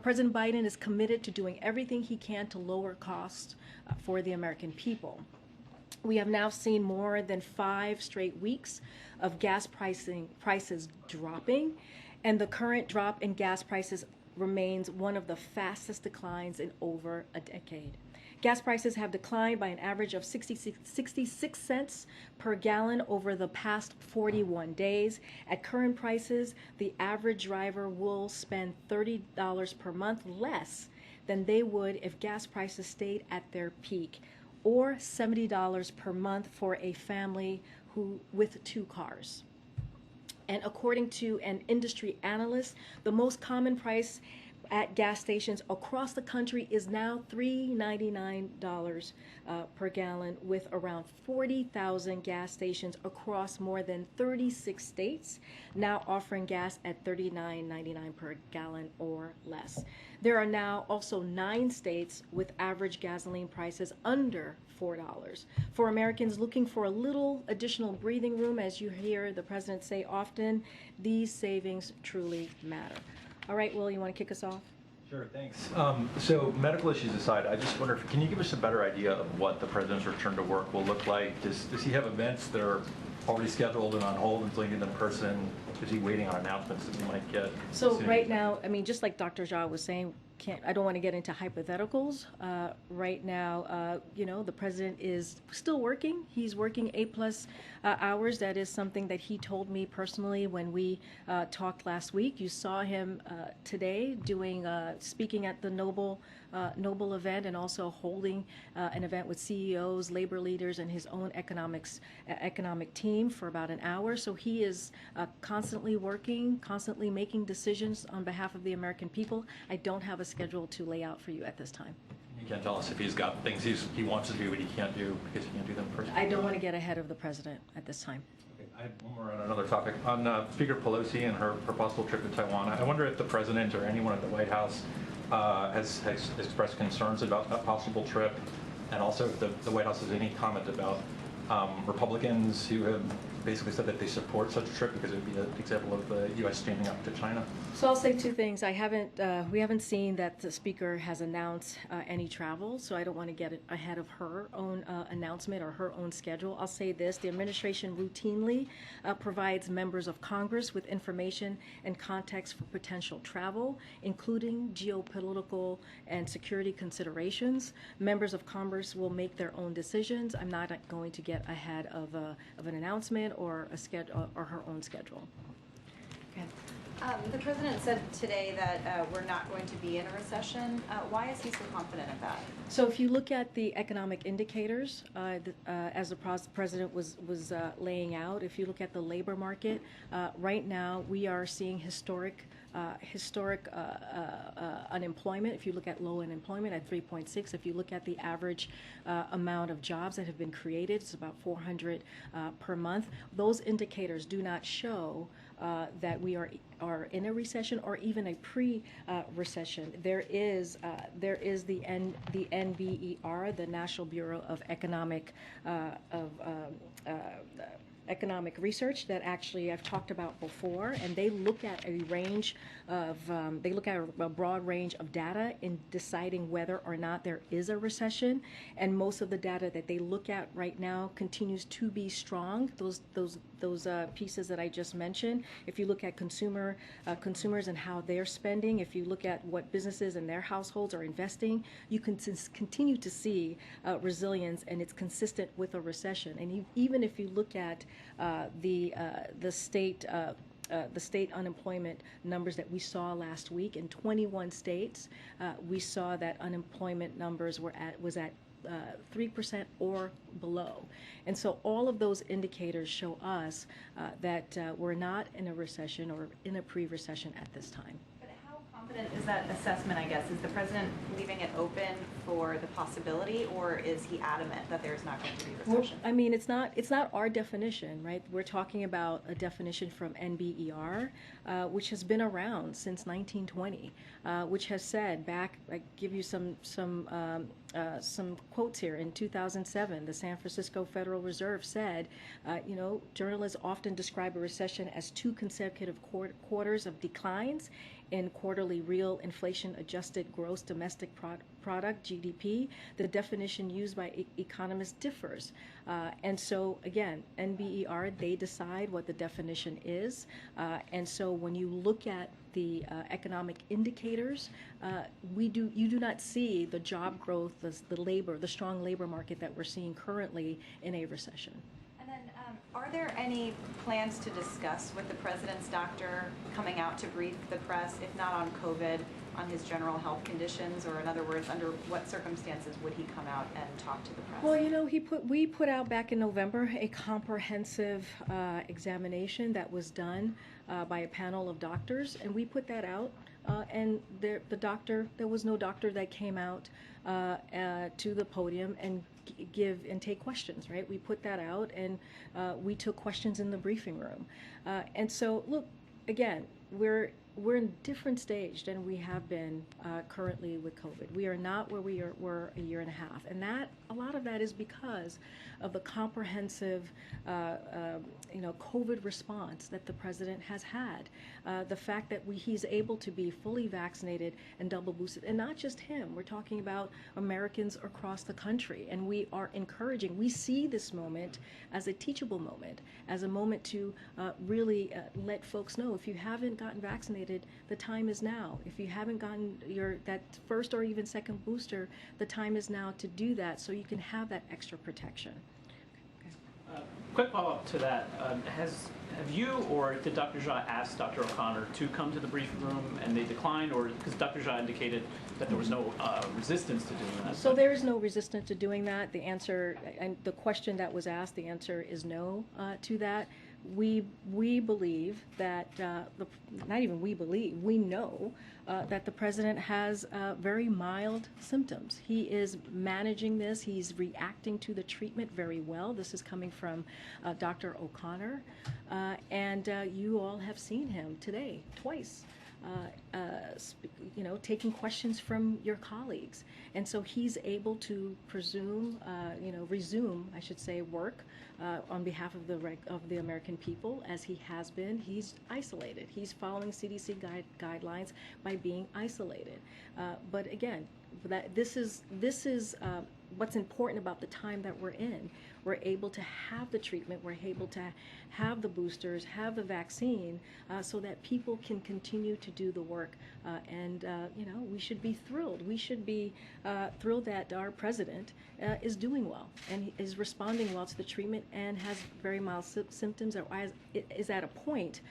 President Biden is committed to doing everything he can to lower costs for the American people. We have now seen more than 5 straight weeks of gas prices dropping, and the current drop in gas prices remains one of the fastest declines in over a decade. Gas prices have declined by an average of 66 cents per gallon over the past 41 days. At current prices, the average driver will spend $30 per month less than they would if gas prices stayed at their peak, or $70 per month for a family with 2 cars. And according to an industry analyst, the most common price at gas stations across the country is now $3.99 per gallon, with around 40,000 gas stations across more than 36 states now offering gas at $39.99 per gallon or less. There are now also 9 states with average gasoline prices under $4. For Americans looking for a little additional breathing room, as you hear the president say often, these savings truly matter. All right, Will, you want to kick us off? Sure, thanks. So medical issues aside, I just wonder, can you give us a better idea of what the president's return to work will look like? Does he have events that are already scheduled and on hold until he gets in person? Is he waiting on announcements that we might get? So soon? right now, I mean, just like Dr. Jha was saying, I don't want to get into hypotheticals. Right now, you know, the president is still working. He's working 8+ hours. That is something that he told me personally when we talked last week. You saw him today doing speaking at the Noble event, and also holding an event with CEOs, labor leaders, and his own economic team for about an hour. So he is constantly working, constantly making decisions on behalf of the American people. I don't have a schedule to lay out for you at this time. You can't tell us if he's got things he wants to do but he can't do because he can't do them personally? I don't want to get ahead of the president at this time. Okay, I have one more on another topic. On Speaker Pelosi and her possible trip to Taiwan, I wonder if the president or anyone at the White House has expressed concerns about that possible trip, and also if the White House has any comment about Republicans who have basically said that they support such a trip because it would be an example of the U.S. standing up to China. So I'll say 2 things. We haven't seen that the speaker has announced any travel, so I don't want to get ahead of her own announcement or her own schedule. I'll say this: the administration routinely provides members of Congress with information and context for potential travel, including geopolitical and security considerations. Members of Congress will make their own decisions. I'm not going to get ahead of an announcement or a schedule or her own schedule. Okay. The president said today that we're not going to be in a recession. Why is he so confident of that? So if you look at the economic indicators, as the president was laying out, if you look at the labor market, right now we are seeing historic unemployment. If you look at low unemployment at 3.6, if you look at the average amount of jobs that have been created, it's about 400 per month. Those indicators do not show that we are in a recession or even a pre-recession. There is the NBER, the National Bureau of Economic Research, that actually I've talked about before, and they look at a broad range of data in deciding whether or not there is a recession. And most of the data that they look at right now continues to be strong. Those pieces that I just mentioned. If you look at consumers and how they're spending, if you look at what businesses and their households are investing, you can continue to see resilience, and it's consistent with a recession. And even if you look at the state unemployment numbers that we saw last week in 21 states, we saw that unemployment numbers was at 3% or below. And so all of those indicators show us that we're not in a recession or in a pre-recession at this time. But how confident is that assessment, I guess? Is the president leaving it open for the possibility, or is he adamant that there's not going to be a Well, recession? I mean, it's not our definition, right? We're talking about a definition from NBER, which has been around since 1920, which has said back. I give you some quotes here. In 2007, the San Francisco Federal Reserve said, journalists often describe a recession as 2 consecutive quarters of declines in quarterly real inflation-adjusted gross domestic product, GDP. The definition used by economists differs. And so, again, NBER, they decide what the definition is. And so when you look at the economic indicators, you do not see the job growth, the strong labor market that we're seeing currently in a recession. And then, are there any plans to discuss with the president's doctor coming out to brief the press, if not on COVID, on his general health conditions, or in other words, under what circumstances would he come out and talk to the press? Well, we put out back in November a comprehensive examination that was done by a panel of doctors, and we put that out. And there was no doctor that came out to the podium and give and take questions, right? We put that out, and we took questions in the briefing room. And so, look, again, we're in a different stage than we have been currently with COVID. We are not where we were a year and a half, and a lot of that is because of the comprehensive, COVID response that the president has had. The fact that he's able to be fully vaccinated and double boosted, and not just him. We're talking about Americans across the country, and we are encouraging. We see this moment as a teachable moment, as a moment to really let folks know, if you haven't gotten vaccinated, the time is now. If you haven't gotten that first or even second booster, the time is now to do that, so you can have that extra protection. Quick follow-up to that. Have you or did Dr. Jha ask Dr. O'Connor to come to the briefing room and they declined, or because Dr. Jha indicated that there was no resistance to doing that? So there is no resistance to doing that. The answer, and the question that was asked, the answer is no to that. We believe that, not even we believe, we know that the president has very mild symptoms. He is managing this. He's reacting to the treatment very well. This is coming from Dr. O'Connor. And you all have seen him today, twice. Taking questions from your colleagues. And so he's able to resume, I should say, work on behalf of the American people, as he has been. He's isolated. He's following CDC guidelines by being isolated. But again, this is what's important about the time that we're in. We're able to have the treatment, we're able to have the boosters, have the vaccine, so that people can continue to do the work. We should be thrilled. We should be thrilled that our president is doing well and is responding well to the treatment and has very mild symptoms, or is at a point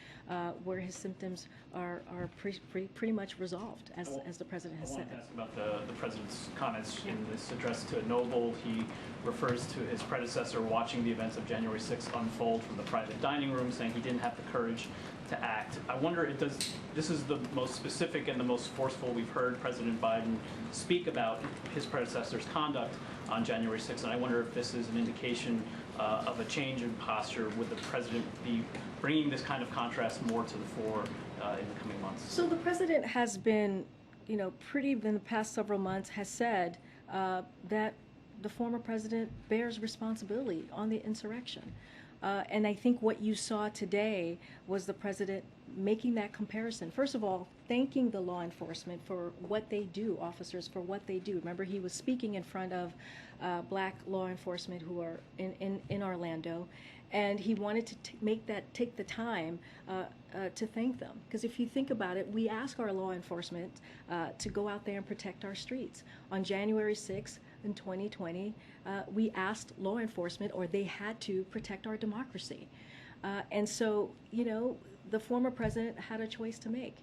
where his symptoms are pretty much resolved, as the president has said. I wanted to ask about the president's comments in this address to a noble. He refers to his predecessor watching the events of January 6th unfold from the private dining room, saying he didn't have the courage to act. I wonder, this is the most specific and the most forceful we've heard President Biden speak about his predecessor's conduct on January 6th, and I wonder if this is an indication of a change in posture. Would the president be bringing this kind of contrast more to the fore in the coming months? So the president has been, in the past several months, has said that the former president bears responsibility on the insurrection. And I think what you saw today was the president making that comparison. First of all, thanking the law enforcement for what they do, officers for what they do. Remember, he was speaking in front of black law enforcement who are in Orlando, and he wanted to take the time to thank them. Because if you think about it, we ask our law enforcement to go out there and protect our streets. On January 6th, in 2020, we asked law enforcement, or they had to protect our democracy. And so, the former president had a choice to make.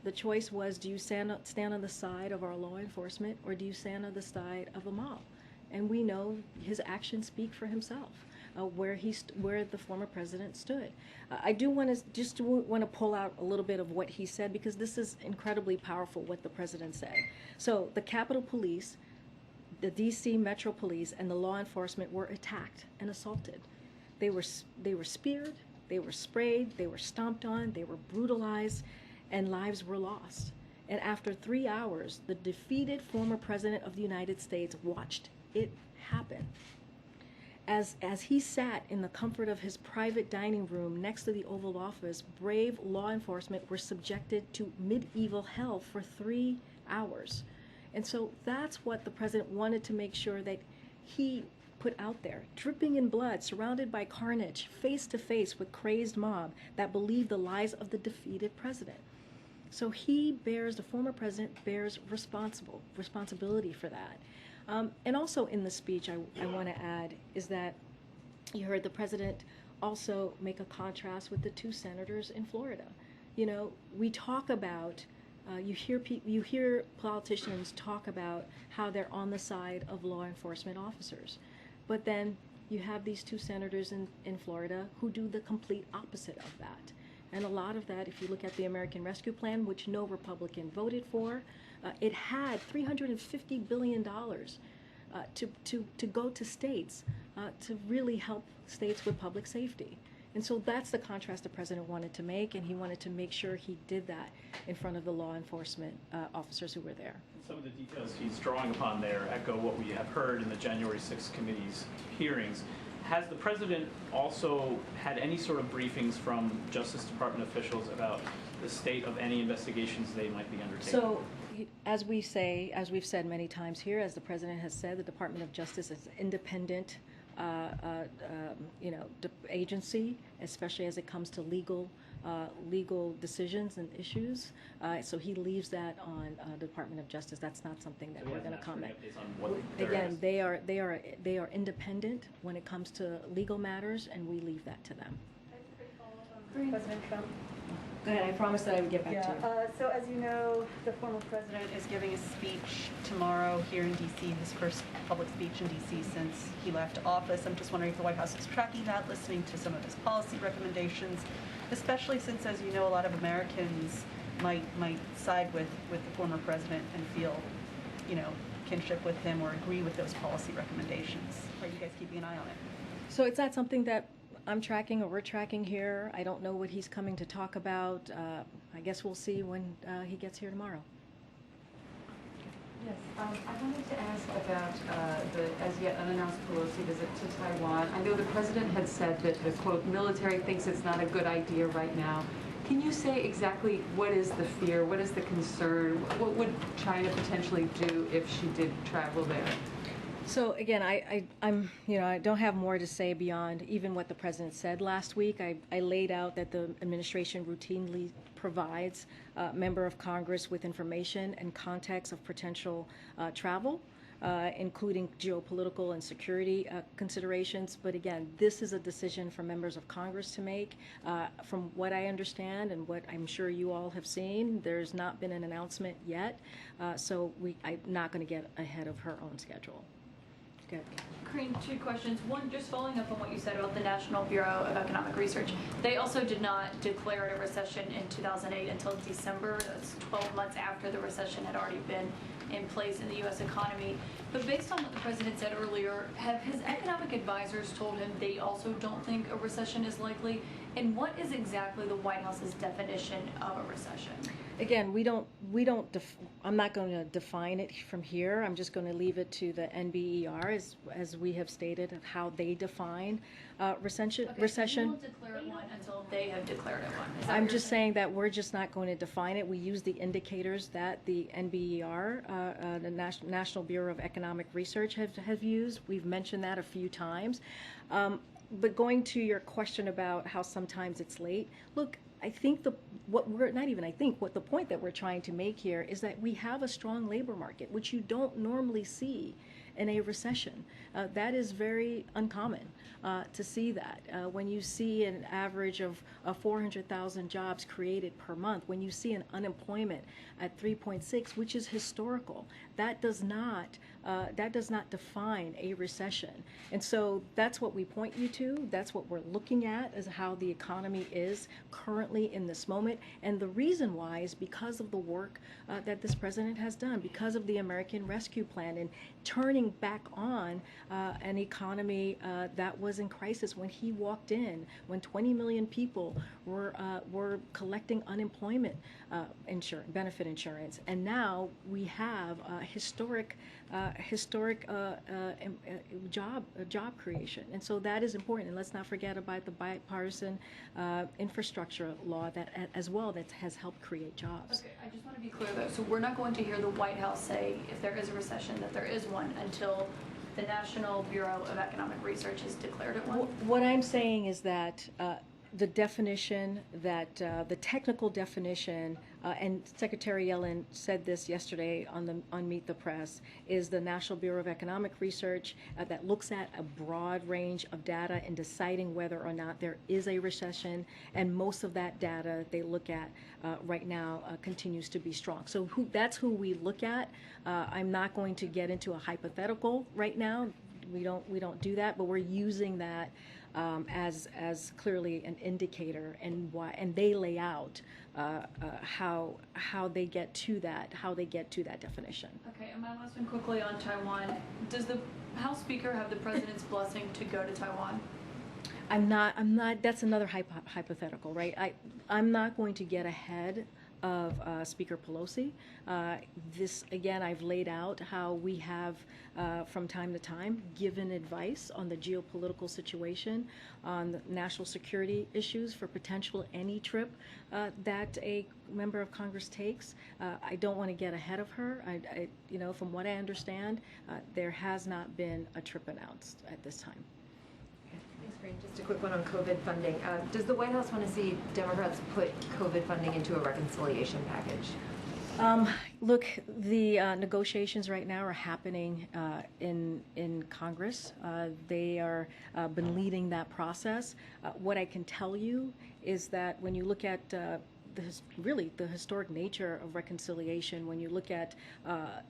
The choice was, do you stand on the side of our law enforcement, or do you stand on the side of the mob? And we know his actions speak for himself. where the former president stood. I do want to pull out a little bit of what he said, because this is incredibly powerful what the president said. So the Capitol Police, the DC Metro Police, and the law enforcement were attacked and assaulted. They were speared, they were sprayed, they were stomped on, they were brutalized, and lives were lost. And after 3 hours, the defeated former president of the United States watched it happen. As he sat in the comfort of his private dining room next to the Oval Office, brave law enforcement were subjected to medieval hell for 3 hours. And so that's what the president wanted to make sure that he put out there, dripping in blood, surrounded by carnage, face to face with crazed mob that believed the lies of the defeated president. So the former president bears responsibility for that. And also in the speech, I want to add is that you heard the president also make a contrast with the 2 senators in Florida. You know, we talk about, you hear politicians talk about how they're on the side of law enforcement officers. But then you have these 2 senators in Florida who do the complete opposite of that. And a lot of that, if you look at the American Rescue Plan, which no Republican voted for, it had $350 billion to go to states to really help states with public safety. And so that's the contrast the president wanted to make, and he wanted to make sure he did that in front of the law enforcement officers who were there. Some of the details he's drawing upon there echo what we have heard in the January 6th committee's hearings. Has the president also had any sort of briefings from Justice Department officials about the state of any investigations they might be undertaking? So, as we've said many times here, as the president has said, the Department of Justice is an independent agency, especially as it comes to legal decisions and issues. So he leaves that on the Department of Justice. That's not something that we're going to comment. Again, they are independent when it comes to legal matters, and we leave that to them. President Trump. Go ahead. I promised that I would get back to you. So as you know, the former president is giving a speech tomorrow here in D.C., his first public speech in D.C. since he left office. I'm just wondering if the White House is tracking that, listening to some of his policy recommendations, especially since, as you know, a lot of Americans might side with the former president and feel, kinship with him or agree with those policy recommendations. Are you guys keeping an eye on it? So it's not something that I'm tracking or we're tracking here. I don't know what he's coming to talk about. I guess we'll see when he gets here tomorrow. Yes, I wanted to ask about the as yet unannounced Pelosi visit to Taiwan. I know the president had said that the, quote, military thinks it's not a good idea right now. Can you say exactly what is the fear, what is the concern? What would China potentially do if she did travel there? So again, I don't have more to say beyond even what the president said last week. I laid out that the administration routinely provides a member of Congress with information and context of potential travel, including geopolitical and security considerations. But again, this is a decision for members of Congress to make. From what I understand and what I'm sure you all have seen, there's not been an announcement yet. So I'm not going to get ahead of her own schedule. Karine, 2 questions. One, just following up on what you said about the National Bureau of Economic Research. They also did not declare it a recession in 2008 until December. That's 12 months after the recession had already been in place in the U.S. economy. But based on what the president said earlier, have his economic advisors told him they also don't think a recession is likely? And what is exactly the White House's definition of a recession? Again, I'm not going to define it from here. I'm just going to leave it to the NBER, as we have stated, of how they define recession. Okay, so you won't declare it one until they have declared it one. I'm just saying that we're just not going to define it. We use the indicators that the NBER, the National Bureau of Economic Research, have used. We've mentioned that a few times. But going to your question about how sometimes it's late, look, I think what the point that we're trying to make here is that we have a strong labor market, which you don't normally see in a recession. That is very uncommon to see that. When you see an average of 400,000 jobs created per month, when you see an unemployment at 3.6, which is historical, that does not that does not define a recession. And so that's what we point you to. That's what we're looking at, is how the economy is currently in this moment. And the reason why is because of the work that this president has done, because of the American Rescue Plan and turning back on an economy that was in crisis when he walked in, when 20 million people were collecting unemployment benefit insurance. And now we have historic job creation. And so that is important. And let's not forget about the bipartisan infrastructure law that as well that has helped create jobs. Okay, I just want to be clear though. So we're not going to hear the White House say if there is a recession that there is one until the National Bureau of Economic Research has declared it one? What I'm saying is that the definition, that the technical definition, and Secretary Yellen said this yesterday on Meet the Press, is the National Bureau of Economic Research that looks at a broad range of data in deciding whether or not there is a recession, and most of that data they look at right now continues to be strong. So that's who we look at. I'm not going to get into a hypothetical right now. We don't do that, but we're using that as clearly an indicator, and why, and they lay out how they get to that definition. Okay, and my last one quickly on Taiwan. Does the House Speaker have the President's blessing to go to Taiwan? I'm not. That's another hypothetical, right? I'm not going to get ahead of Speaker Pelosi. This, again, I've laid out how we have, from time to time, given advice on the geopolitical situation, on the national security issues for potential any trip that a member of Congress takes. I don't want to get ahead of her. From what I understand, there has not been a trip announced at this time. Just a quick one on COVID funding. Does the White House want to see Democrats put COVID funding into a reconciliation package? Look, the negotiations right now are happening in Congress. They are been leading that process. What I can tell you is that when you look at the historic nature of reconciliation, when you look at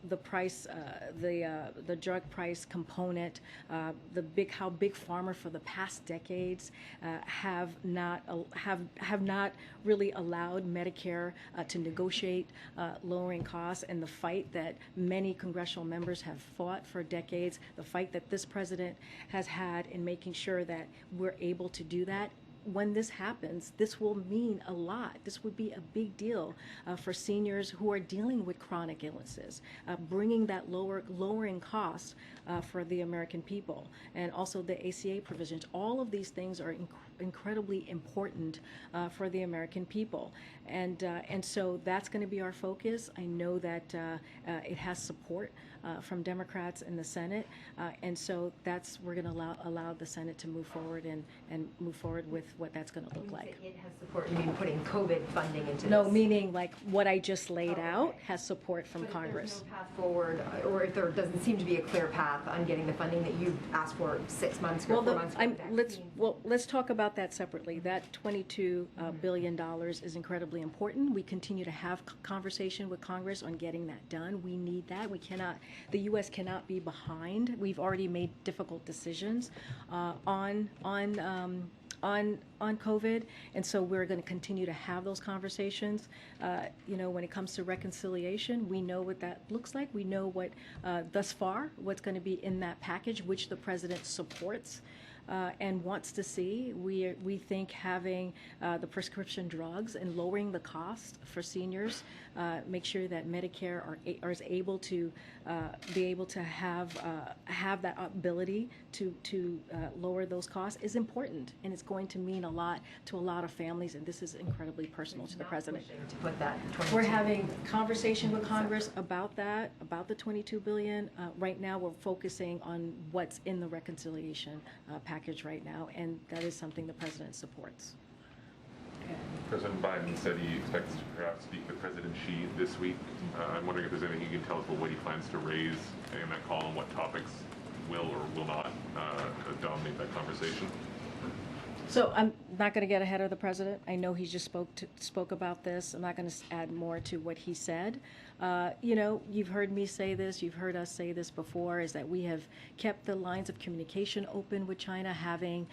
the price, the drug price component, how big pharma for the past decades have not really allowed Medicare to negotiate lowering costs, and the fight that many congressional members have fought for decades, the fight that this president has had in making sure that we're able to do that. When this happens, this will mean a lot. This would be a big deal for seniors who are dealing with chronic illnesses, bringing that lowering costs for the American people, and also the ACA provisions. All of these things are incredibly important for the American people, and so that's going to be our focus. I know that it has support from Democrats in the Senate, and so we're going to allow the Senate to move forward and move forward with what that's going to look like. It has support. You mean putting COVID funding into No, this? meaning like what I just laid out has support from Congress. If there's no path forward, or if there doesn't seem to be a clear path on getting the funding that you've asked for 6 months ago, 4 months ago. Let's talk about that separately. That $22 billion is incredibly important. We continue to have conversation with Congress on getting that done. We need that. The U.S. cannot be behind. We've already made difficult decisions on COVID, and so we're going to continue to have those conversations. When it comes to reconciliation, we know what that looks like. We know what, thus far, what's going to be in that package, which the president supports and wants to see. We think having the prescription drugs and lowering the cost for seniors, make sure that Medicare is able to be able to have that ability to lower those costs is important, and it's going to mean a lot to a lot of families, and this is incredibly personal to the president. To put that We're having conversation with Congress about that, about the $22 billion. Right now, we're focusing on what's in the reconciliation package right now, and that is something the president supports. President Biden said he expects to perhaps speak with President Xi this week. I'm wondering if there's anything you can tell us about what he plans to raise in that call and what topics will or will not dominate that conversation. So I'm not going to get ahead of the president. I know he just spoke about this. I'm not going to add more to what he said. You know, you've heard me say this, you've heard us say this before, is that we have kept the lines of communication open with China, having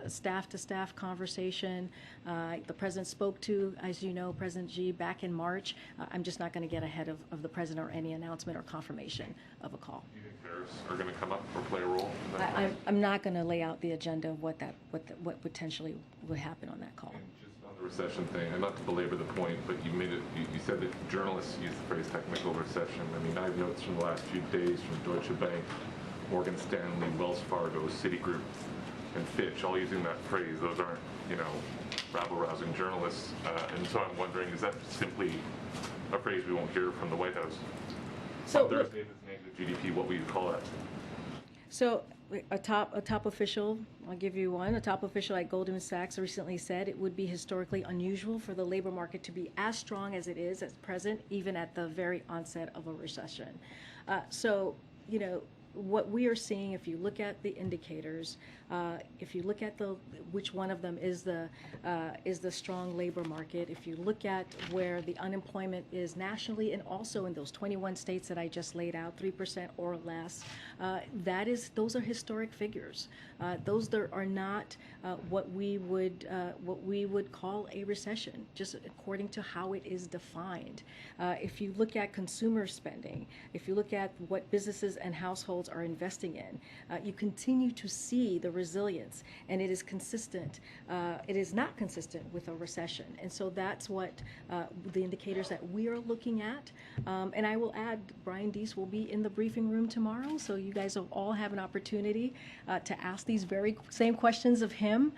staff-to-staff conversation. The president spoke to, as you know, President Xi back in March. I'm just not going to get ahead of the president or any announcement or confirmation of a call. Do you think tariffs are going to come up or play a role? I'm not going to lay out the agenda of what potentially would happen on that call. And just on the recession thing, and not to belabor the point, but you made it. You said that journalists use the phrase technical recession. I mean, I have notes from the last few days from Deutsche Bank, Morgan Stanley, Wells Fargo, Citigroup, and Fitch, all using that phrase. Those aren't, you know, rabble-rousing journalists. And so I'm wondering, is that simply a phrase we won't hear from the White House? So on Thursday, if it's negative GDP, what would you call that? So a top official, I'll give you one, a top official at Goldman Sachs recently said it would be historically unusual for the labor market to be as strong as it is at present, even at the very onset of a recession. So, you know, what we are seeing, if you look at the indicators, if you look at which one of them is the strong labor market, if you look at where the unemployment is nationally and also in those 21 states that I just laid out, 3% or less, those are historic figures. Those are not what we would call a recession, just according to how it is defined. If you look at consumer spending, if you look at what businesses and households are investing in, you continue to see the resilience, and it is consistent. It is not consistent with a recession, and so that's what the indicators that we are looking at. And I will add, Brian Deese will be in the briefing room tomorrow, so you guys will all have an opportunity to ask these very same questions of him.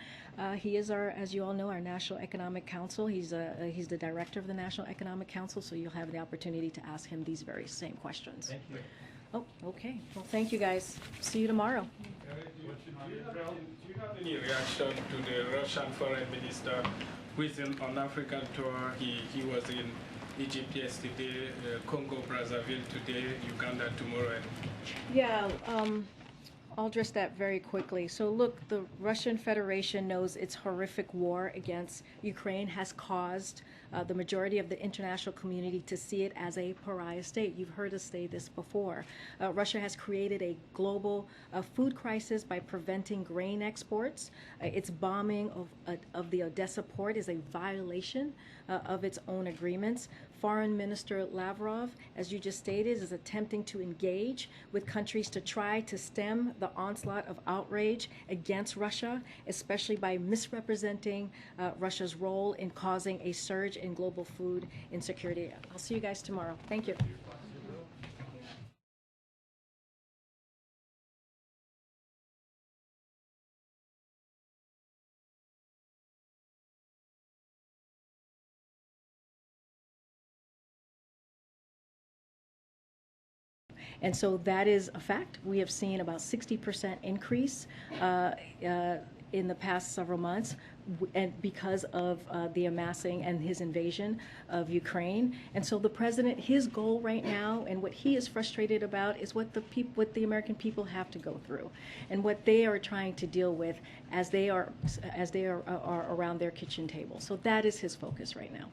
He is our, as you all know, our National Economic Council. He's the director of the National Economic Council, so you'll have the opportunity to ask him these very same questions. Thank you. Oh, okay. Well, thank you guys. See you tomorrow. Do you have any reaction to the Russian foreign minister who is on African tour? He was in Egypt yesterday, Congo, Brazzaville today, Uganda tomorrow. Yeah, I'll address that very quickly. So look, the Russian Federation knows its horrific war against Ukraine has caused the majority of the international community to see it as a pariah state. You've heard us say this before. Russia has created a global food crisis by preventing grain exports. Its bombing of the Odessa port is a violation of its own agreements. Foreign Minister Lavrov, as you just stated, is attempting to engage with countries to try to stem the onslaught of outrage against Russia, especially by misrepresenting Russia's role in causing a surge in global food insecurity. I'll see you guys tomorrow. Thank you. And so that is a fact. We have seen about 60% increase in the past several months, and because of the amassing and his invasion of Ukraine. And so the president, his goal right now, and what he is frustrated about, is what the American people have to go through, and what they are trying to deal with as they are around their kitchen table. So that is his focus right now.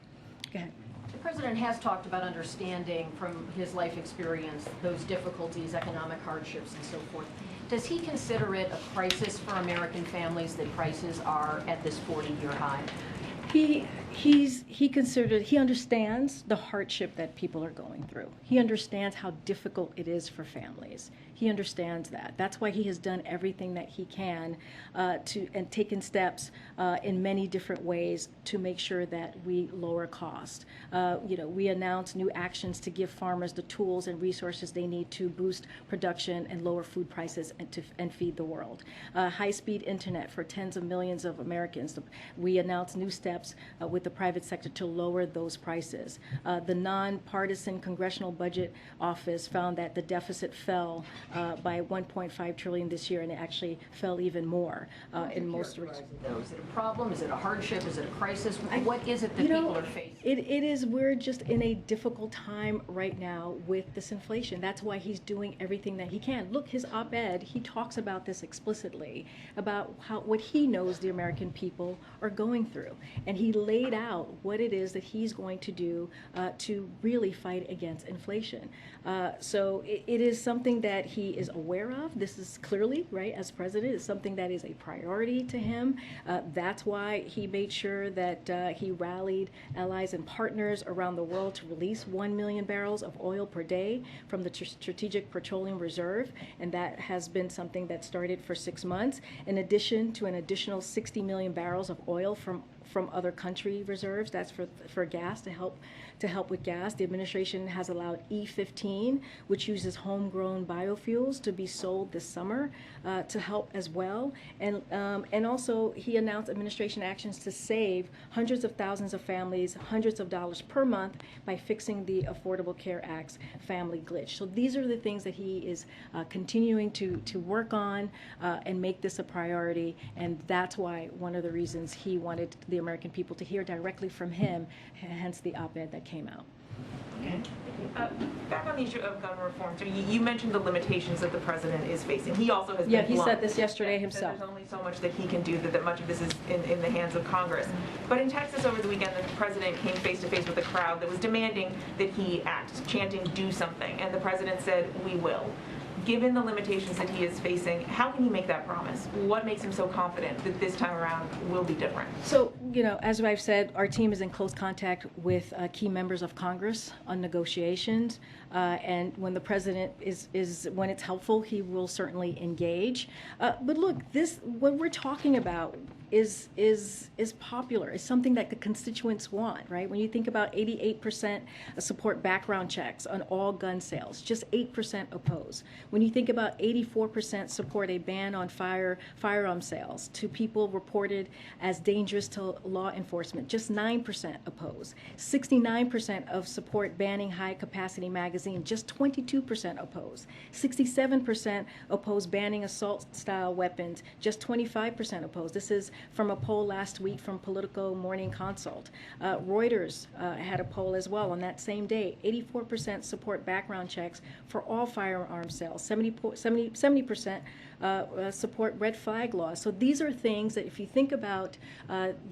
Go ahead. The president has talked about understanding from his life experience those difficulties, economic hardships, and so forth. Does he consider it a crisis for American families that prices are at this 40-year high? He understands the hardship that people are going through. He understands how difficult it is for families. He understands that. That's why he has done everything that he can and taken steps in many different ways to make sure that we lower cost. We announced new actions to give farmers the tools and resources they need to boost production and lower food prices and feed the world. High-speed internet for tens of millions of Americans. We announced new steps with the private sector to lower those prices. The nonpartisan Congressional Budget Office found that the deficit fell by 1.5 trillion this year, and it actually fell even more in most regions. Is it a problem? Is it a hardship? Is it a crisis? What is it that people are facing? It is, we're just in a difficult time right now with this inflation. That's why he's doing everything that he can. Look, his op-ed, he talks about this explicitly, about what he knows the American people are going through. And he laid out what it is that he's going to do to really fight against inflation. So it is something that he is aware of. This is clearly, right, as president, is something that is a priority to him. That's why he made sure that he rallied allies and partners around the world to release 1 million barrels of oil per day from the Strategic Petroleum Reserve, and that has been something that started for 6 months, in addition to an additional 60 million barrels of oil from other country reserves. That's for gas, to help with gas. The administration has allowed E15, which uses homegrown biofuels, to be sold this summer to help as well. And also he announced administration actions to save hundreds of thousands of families hundreds of dollars per month by fixing the Affordable Care Act's family glitch. So these are the things that he is continuing to work on and make this a priority. And that's why one of the reasons he wanted the American people to hear directly from him, hence the op-ed that came out. Okay. Back on the issue of gun reform, so you mentioned the limitations that the president is facing. He also has been he blunt. said this yesterday himself. There's only so much that he can do, that much of this is in the hands of Congress. But in Texas over the weekend, the president came face to face with a crowd that was demanding that he act, chanting, do something. And the president said, we will. Given the limitations that he is facing, how can he make that promise? What makes him so confident that this time around will be different? So, as I've said, our team is in close contact with key members of Congress on negotiations. And when the president when it's helpful, he will certainly engage. But look, what we're talking about is popular. It's something that the constituents want, right? When you think about 88% support background checks on all gun sales, just 8% oppose. When you think about 84% support a ban on firearm sales to people reported as dangerous to law enforcement, just 9% oppose. 69% of support banning high-capacity magazine, just 22% oppose. 67% oppose banning assault-style weapons, just 25% oppose. This is from a poll last week from Politico Morning Consult. Reuters had a poll as well on that same day. 84% support background checks for all firearm sales. 70% support red flag laws. So these are things that, if you think about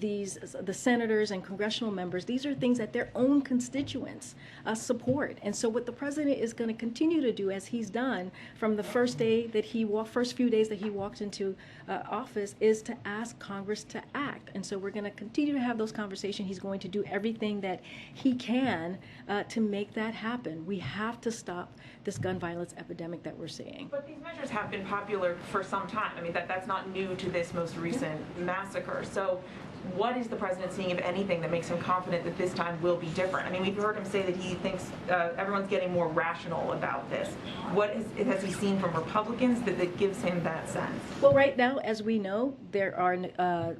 the senators and congressional members, these are things that their own constituents support. And so what the president is going to continue to do, as he's done from the first few days that he walked into office, is to ask Congress to act. And so we're going to continue to have those conversations. He's going to do everything that he can to make that happen. We have to stop this gun violence epidemic that we're seeing. But these measures have been popular for some time. I mean, that's not new to this most recent massacre. So what is the president seeing, if anything, that makes him confident that this time will be different? I mean, we've heard him say that he thinks everyone's getting more rational about this. What has he seen from Republicans that gives him that sense? Well, right now, as we know, there are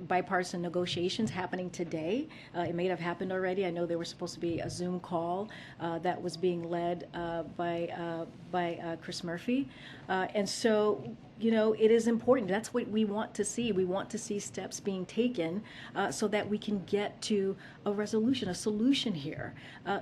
bipartisan negotiations happening today. It may have happened already. I know there was supposed to be a Zoom call that was being led by Chris Murphy. And so, it is important. That's what we want to see. We want to see steps being taken so that we can get to a resolution, a solution here.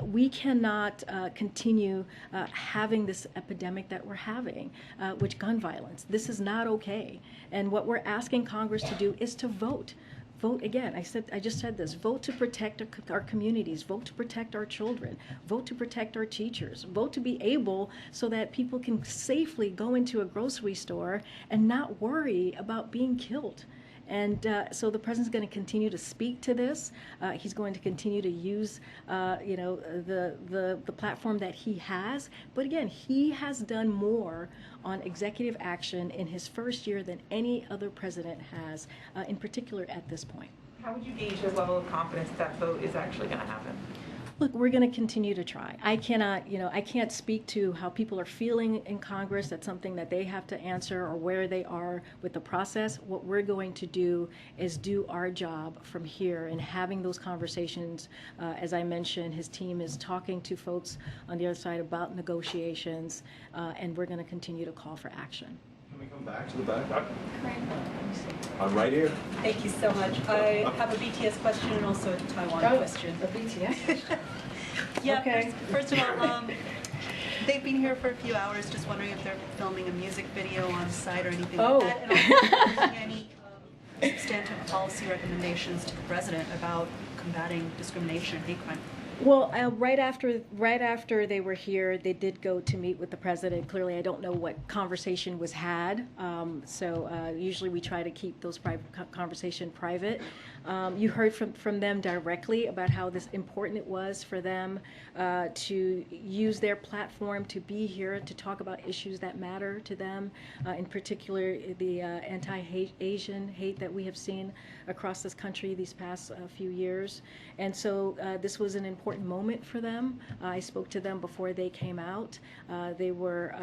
We cannot continue having this epidemic that we're having with gun violence. This is not okay. And what we're asking Congress to do is to vote. Vote again. I just said this. Vote to protect our communities. Vote to protect our children. Vote to protect our teachers. Vote to be able so that people can safely go into a grocery store and not worry about being killed. And so the president's going to continue to speak to this. He's going to continue to use, the platform that he has. But again, he has done more on executive action in his first year than any other president has, in particular at this point. How would you gauge his level of confidence that vote is actually going to happen? Look, we're going to continue to try. I cannot, I can't speak to how people are feeling in Congress. That's something that they have to answer, or where they are with the process. What we're going to do is do our job from here and having those conversations. As I mentioned, his team is talking to folks on the other side about negotiations, and we're going to continue to call for action. Can we come back to the back? I'm right here. Thank you so much. I have a BTS question and also a Taiwan question. A BTS? Yeah, Okay. first of all, they've been here for a few hours, just wondering if they're filming a music video on site or anything like that. And also, any substantive policy recommendations to the president about combating discrimination and hate crime? Well, right after they were here, they did go to meet with the president. Clearly, I don't know what conversation was had. Usually we try to keep those conversation private. You heard from them directly about how important it was for them to use their platform to be here to talk about issues that matter to them, in particular the anti-Asian hate that we have seen across this country these past few years. And so this was an important moment for them. I spoke to them before they came out. They were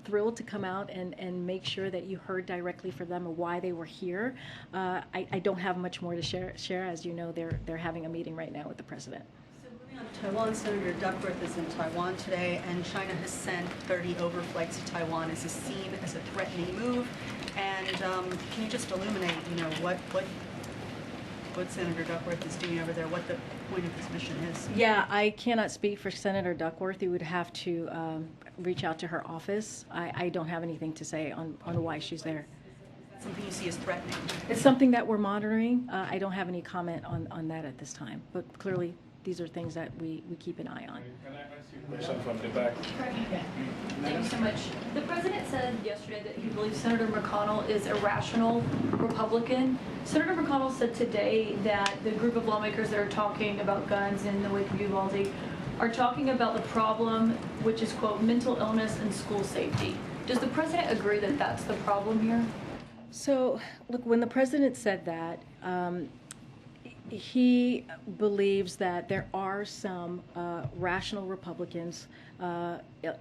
thrilled to come out and make sure that you heard directly from them of why they were here. I don't have much more to share. As you know, they're having a meeting right now with the president. So moving on to Taiwan, Senator Duckworth is in Taiwan today, and China has sent 30 overflights to Taiwan. Is this seen as a threatening move? And can you just illuminate, what Senator Duckworth is doing over there, what the point of this mission is? Yeah, I cannot speak for Senator Duckworth. You would have to reach out to her office. I don't have anything to say on why she's there. Something you see as threatening? It's something that we're monitoring. I don't have any comment on that at this time, but clearly these are things that we keep an eye on. Can I ask you a question from the back? Thank you so much. The president said yesterday that he believes Senator McConnell is a rational Republican. Senator McConnell said today that the group of lawmakers that are talking about guns in the wake of Uvalde are talking about the problem, which is, quote, mental illness and school safety. Does the president agree that that's the problem here? So, look, when the president said that, he believes that there are some rational Republicans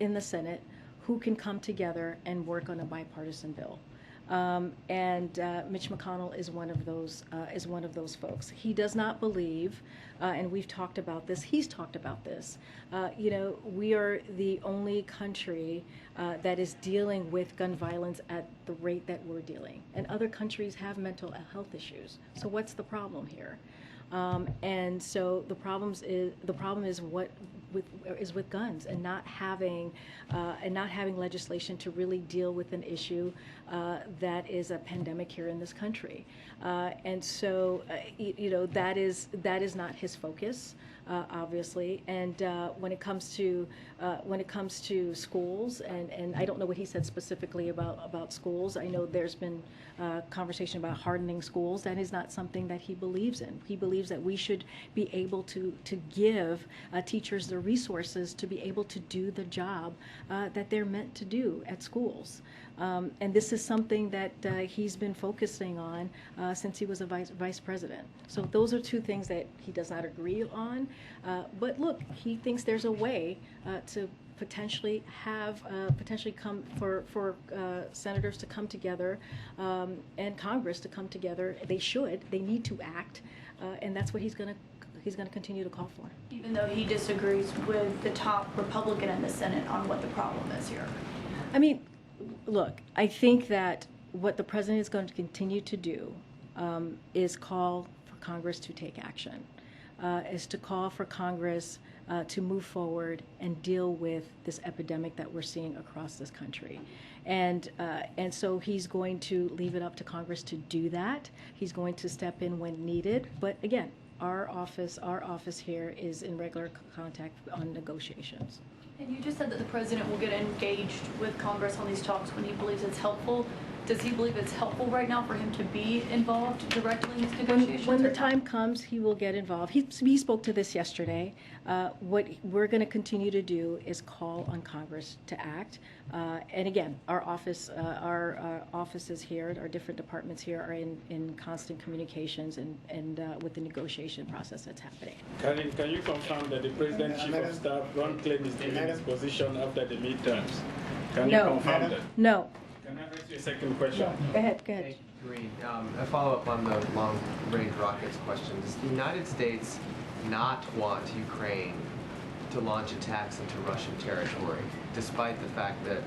in the Senate who can come together and work on a bipartisan bill. Mitch McConnell is one of those folks. He does not believe, and we've talked about this, he's talked about this, we are the only country that is dealing with gun violence at the rate that we're dealing. And other countries have mental health issues. So what's the problem here? And so the problem is with guns and not having legislation to really deal with an issue that is a pandemic here in this country. And so that is not his focus, obviously. And when it comes to schools, and I don't know what he said specifically about schools. I know there's been conversation about hardening schools. That is not something that he believes in. He believes that we should be able to give teachers the resources to be able to do the job that they're meant to do at schools. And this is something that he's been focusing on since he was a vice president. So those are two things that he does not agree on. But look, he thinks there's a way to potentially come for senators to come together and Congress to come together. They need to act, and that's what he's going to continue to call for. Even though he disagrees with the top Republican in the Senate on what the problem is here. I mean, look, I think that what the president is going to continue to do is call for Congress to take action, is to call for Congress to move forward and deal with this epidemic that we're seeing across this country. And so he's going to leave it up to Congress to do that. He's going to step in when needed. But again, our office here is in regular contact on negotiations. And you just said that the president will get engaged with Congress on these talks when he believes it's helpful. Does he believe it's helpful right now for him to be involved directly in these negotiations? When the or not? time comes, he will get involved. He spoke to this yesterday. What we're going to continue to do is call on Congress to act. And again, our offices here, our different departments here are in constant communications and with the negotiation process that's happening. Can you confirm that the President Chief of Staff won't claim his position after the midterms? Can you confirm that? No. Can I ask you a second question? Go ahead. Go ahead. Green, a follow-up on the long-range rockets question. Does the United States not want Ukraine to launch attacks into Russian territory, despite the fact that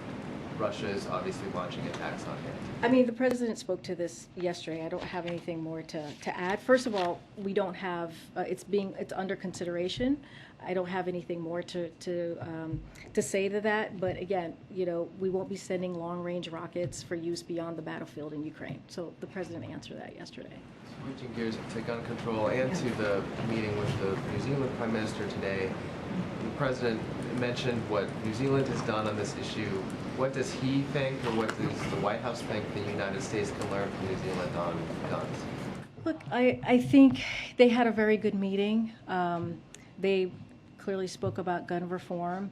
Russia is obviously launching attacks on it? I mean, the president spoke to this yesterday. I don't have anything more to add. First of all, we don't have, it's under consideration. I don't have anything more to say to that. But again, you know, we won't be sending long-range rockets for use beyond the battlefield in Ukraine. So the president answered that yesterday. Switching gears to gun control and to the meeting with the New Zealand Prime Minister today, the president mentioned what New Zealand has done on this issue. What does he think, or what does the White House think the United States can learn from New Zealand on guns? Look, I think they had a very good meeting. They clearly spoke about gun reform.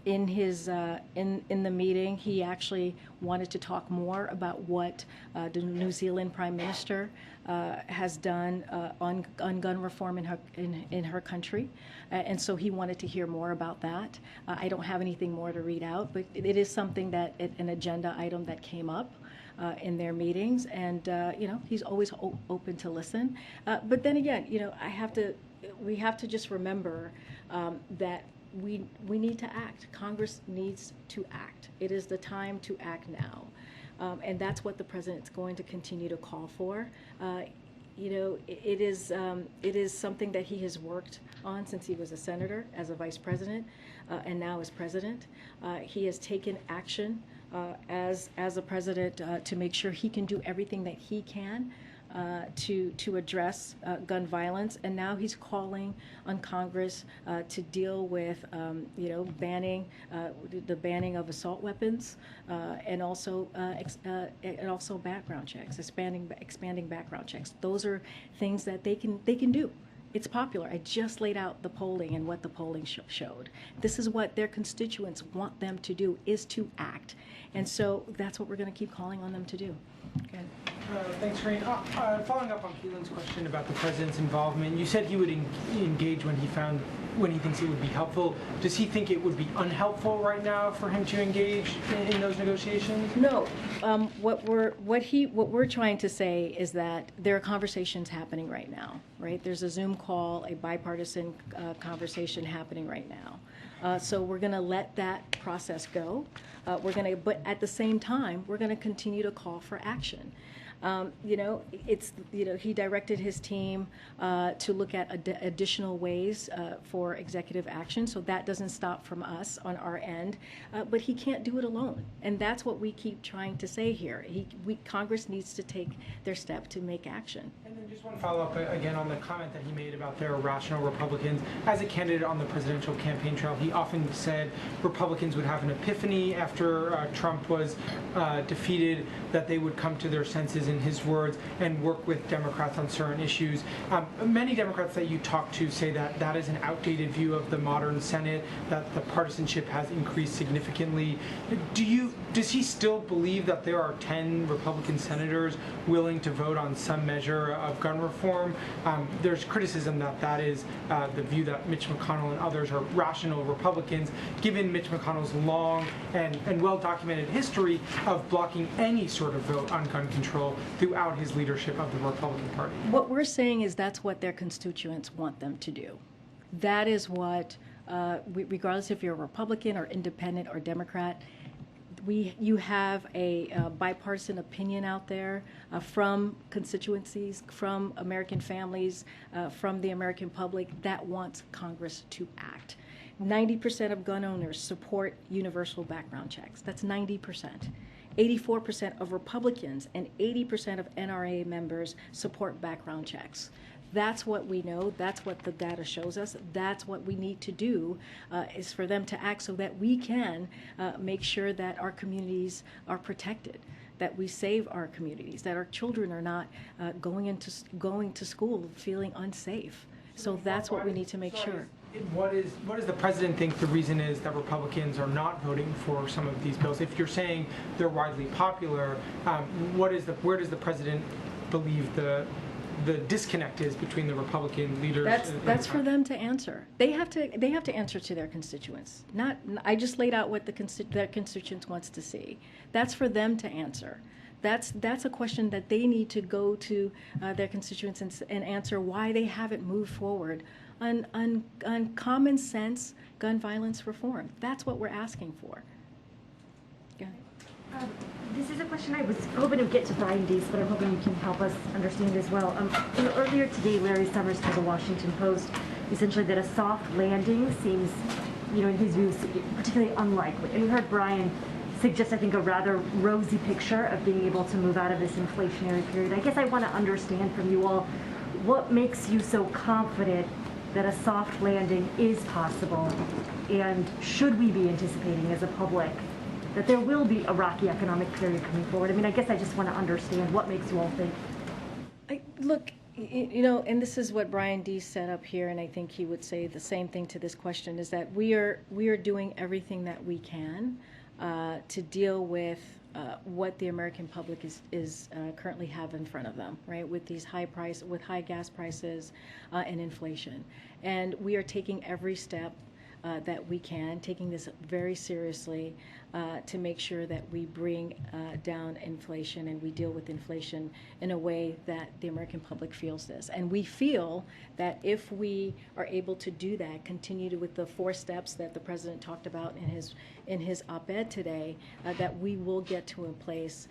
In the meeting, he actually wanted to talk more about what the New Zealand Prime Minister has done on gun reform in her country, and so he wanted to hear more about that. I don't have anything more to read out, but it is something that an agenda item that came up in their meetings, and you know, he's always open to listen. But then again, you know, we have to just remember that we need to act. Congress needs to act. It is the time to act now. And that's what the president's going to continue to call for. You know, it is something that he has worked on since he was a senator, as a vice president, and now as president. He has taken action as a president to make sure he can do everything that he can to address gun violence, and now he's calling on Congress to deal with, you know, the banning of assault weapons, and also background checks, expanding background checks. Those are things that they can do. It's popular. I just laid out the polling and what the polling showed. This is what their constituents want them to do, is to act, and so that's what we're going to keep calling on them to do. Okay. Thanks, Corinne. Following up on Keelan's question about the president's involvement, you said he would engage when he thinks it would be helpful. Does he think it would be unhelpful right now for him to engage in those negotiations? No. What we're trying to say is that there are conversations happening right now. Right? There's a Zoom call, a bipartisan conversation happening right now. So we're going to let that process go. But at the same time, we're going to continue to call for action. You know, he directed his team to look at additional ways for executive action, so that doesn't stop from us on our end. But he can't do it alone, and that's what we keep trying to say here. Congress needs to take their step to make action. And then just one follow-up again on the comment that he made about there are rational Republicans. As a candidate on the presidential campaign trail, he often said Republicans would have an epiphany after Trump was defeated, that they would come to their senses, in his words, and work with Democrats on certain issues. Many Democrats that you talk to say that that is an outdated view of the modern Senate, that the partisanship has increased significantly. Does he still believe that there are 10 Republican senators willing to vote on some measure of gun reform? There's criticism that that is the view that Mitch McConnell and others are rational Republicans, given Mitch McConnell's long and well-documented history of blocking any sort of vote on gun control throughout his leadership of the Republican Party. What we're saying is that's what their constituents want them to do. That is what, regardless if you're a Republican or independent or Democrat, you have a bipartisan opinion out there from constituencies, from American families, from the American public that wants Congress to act. 90% of gun owners support universal background checks. That's 90%. 84% of Republicans and 80% of NRA members support background checks. That's what we know. That's what the data shows us. That's what we need to do, is for them to act so that we can make sure that our communities are protected. that we save our communities, that our children are not going to school feeling unsafe. So that's what we need to make sure. What does the president think the reason is that Republicans are not voting for some of these bills? If you're saying they're widely popular, where does the president believe the disconnect is between the Republican leaders? That's for them to answer. They have to answer to their constituents. I just laid out what their constituents wants to see. That's for them to answer. That's a question that they need to go to their constituents and answer why they haven't moved forward on common sense gun violence reform. That's what we're asking for. Go ahead. This is a question I was hoping to get to Brian Deese, but I'm hoping you can help us understand as well. Earlier today, Larry Summers told the Washington Post essentially that a soft landing seems, in his view, particularly unlikely. And we heard Brian suggest, I think, a rather rosy picture of being able to move out of this inflationary period. I guess I want to understand from you all, what makes you so confident that a soft landing is possible, and should we be anticipating as a public that there will be a rocky economic period coming forward? I mean, I guess I just want to understand what makes you all think. Look, and this is what Brian Deese set up here, and I think he would say the same thing to this question, is that we are doing everything that we can to deal with what the American public is currently have in front of them, right? With these high gas prices and inflation, and we are taking every step that we can, taking this very seriously to make sure that we bring down inflation and we deal with inflation in a way that the American public feels this. And we feel that if we are able to do that, continue with the 4 steps that the president talked about in his op-ed today, that we will get to a place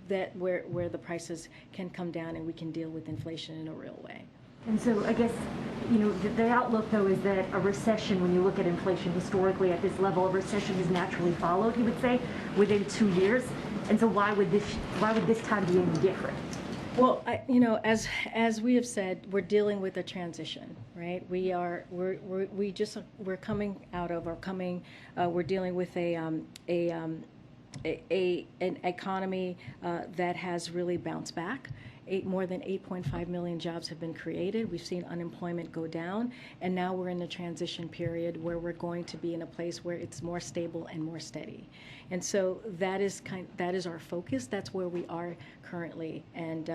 where the prices can come down and we can deal with inflation in a real way. And so I guess, the outlook, though, is that a recession, when you look at inflation historically at this level, a recession is naturally followed, you would say, within 2 years. And so why would this time be any different? Well, as we have said, we're dealing with a transition, right? We're dealing with an economy that has really bounced back. More than 8.5 million jobs have been created. We've seen unemployment go down, and now we're in a transition period where we're going to be in a place where it's more stable and more steady. And so that is our focus. That's where we are currently, and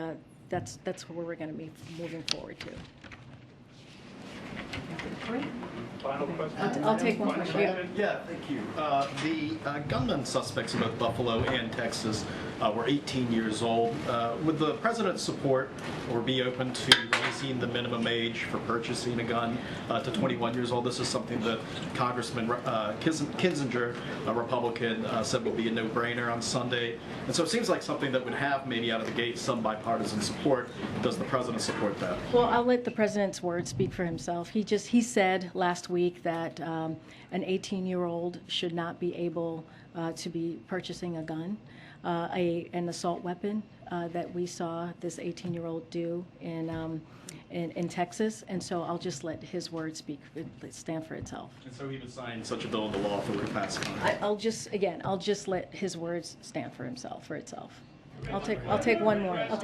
that's where we're going to be moving forward to. Final question. I'll take one question. Yeah, thank you. The gunman suspects in both Buffalo and Texas were 18 years old. Would the president's support or be open to raising the minimum age for purchasing a gun to 21 years old? This is something that Congressman Kinzinger, a Republican, said would be a no-brainer on Sunday. And so it seems like something that would have maybe out of the gate some bipartisan support. Does the president support that? Well, I'll let the president's word speak for himself. He said last week that an 18-year-old should not be able to be purchasing a gun, an assault weapon that we saw this 18-year-old do in Texas, and so I'll just let his word stand for itself. And so he would sign such a bill into law if it were to pass. I'll just let his words stand for itself. I'll take one more. On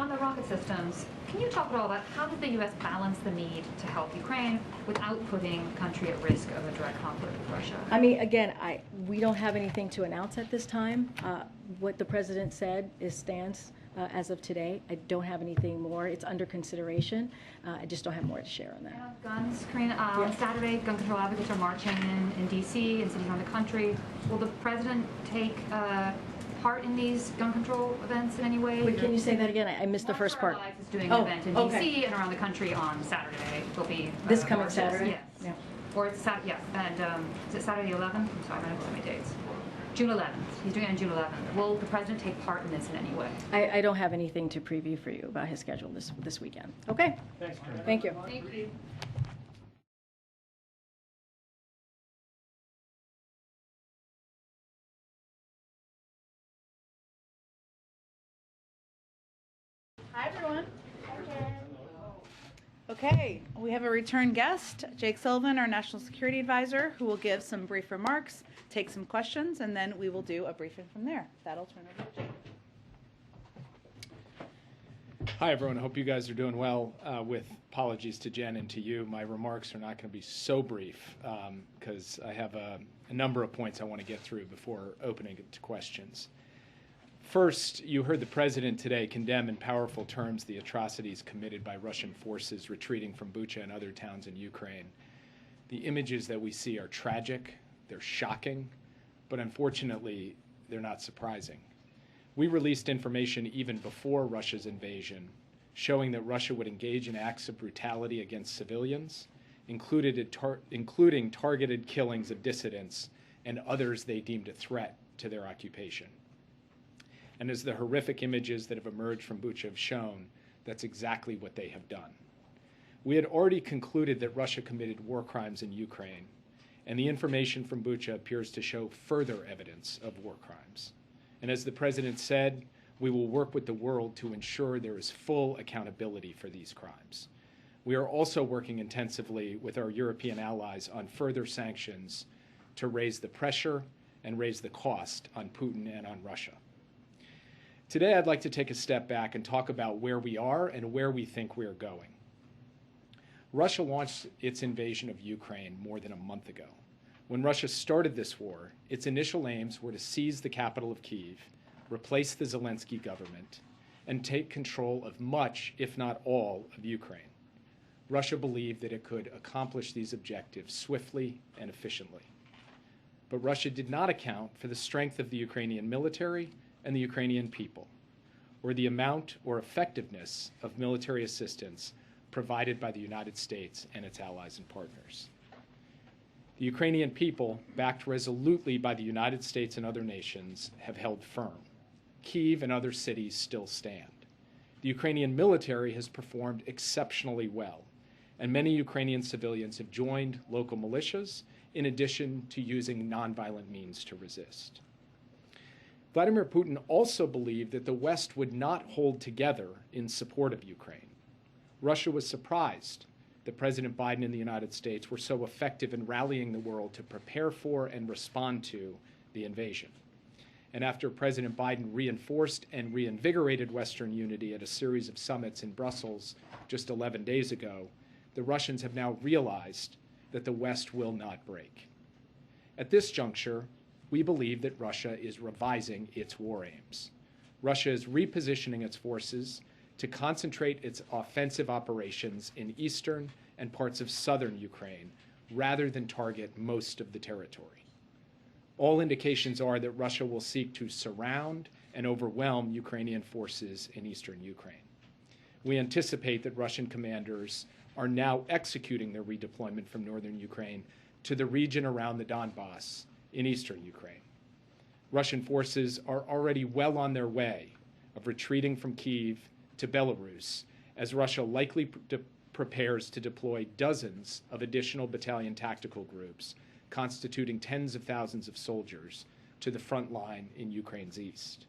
the rocket systems, can you talk at all about how did the U.S. balance the need to help Ukraine without putting the country at risk of a direct conflict with Russia? I mean, again, we don't have anything to announce at this time. What the president said stands as of today. I don't have anything more. It's under consideration. I just don't have more to share on that. Guns, Karine, on Saturday, gun control advocates are marching in D.C. and cities around the country. Will the president take part in these gun control events in any way? Wait, can you say that again? I missed the first part. March is doing an event in D.C. and around the country on Saturday. There'll be this coming marches. Saturday? Yes. Yeah. Or it's Saturday, and is it Saturday the 11th? I'm sorry, I don't know my dates. June 11th. He's doing it on June 11th. Will the president take part in this in any way? I don't have anything to preview for you about his schedule this weekend. Okay. Thanks, Thank you. Thank you. Hi, everyone. Okay, we have a return guest, Jake Sullivan, our National Security Advisor, who will give some brief remarks, take some questions, and then we will do a briefing from there. That'll turn over to Jake. Hi, everyone. I hope you guys are doing well. With apologies to Jen and to you, my remarks are not going to be so brief because I have a number of points I want to get through before opening it to questions. First, you heard the President today condemn in powerful terms the atrocities committed by Russian forces retreating from Bucha and other towns in Ukraine. The images that we see are tragic, they're shocking, but unfortunately, they're not surprising. We released information even before Russia's invasion, showing that Russia would engage in acts of brutality against civilians, including targeted killings of dissidents and others they deemed a threat to their occupation. And as the horrific images that have emerged from Bucha have shown, that's exactly what they have done. We had already concluded that Russia committed war crimes in Ukraine, and the information from Bucha appears to show further evidence of war crimes. And as the President said, we will work with the world to ensure there is full accountability for these crimes. We are also working intensively with our European allies on further sanctions to raise the pressure and raise the cost on Putin and on Russia. Today, I'd like to take a step back and talk about where we are and where we think we are going. Russia launched its invasion of Ukraine more than a month ago. When Russia started this war, its initial aims were to seize the capital of Kyiv, replace the Zelensky government, and take control of much, if not all, of Ukraine. Russia believed that it could accomplish these objectives swiftly and efficiently. But Russia did not account for the strength of the Ukrainian military and the Ukrainian people, or the amount or effectiveness of military assistance provided by the United States and its allies and partners. The Ukrainian people, backed resolutely by the United States and other nations, have held firm. Kyiv and other cities still stand. The Ukrainian military has performed exceptionally well, and many Ukrainian civilians have joined local militias in addition to using nonviolent means to resist. Vladimir Putin also believed that the West would not hold together in support of Ukraine. Russia was surprised that President Biden and the United States were so effective in rallying the world to prepare for and respond to the invasion. And after President Biden reinforced and reinvigorated Western unity at a series of summits in Brussels just 11 days ago, the Russians have now realized that the West will not break. At this juncture, we believe that Russia is revising its war aims. Russia is repositioning its forces to concentrate its offensive operations in eastern and parts of southern Ukraine, rather than target most of the territory. All indications are that Russia will seek to surround and overwhelm Ukrainian forces in eastern Ukraine. We anticipate that Russian commanders are now executing their redeployment from northern Ukraine to the region around the Donbass in eastern Ukraine. Russian forces are already well on their way of retreating from Kyiv to Belarus, as Russia likely prepares to deploy dozens of additional battalion tactical groups, constituting tens of thousands of soldiers, to the front line in Ukraine's east.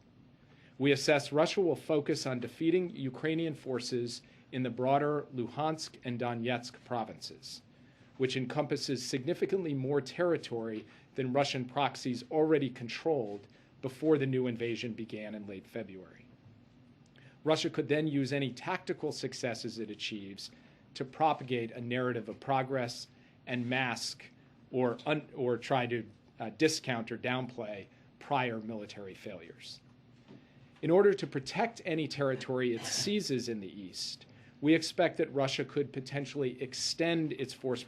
We assess Russia will focus on defeating Ukrainian forces in the broader Luhansk and Donetsk provinces, which encompasses significantly more territory than Russian proxies already controlled before the new invasion began in late February. Russia could then use any tactical successes it achieves to propagate a narrative of progress and mask or try to discount or downplay prior military failures. In order to protect any territory it seizes in the east, we expect that Russia could potentially extend its force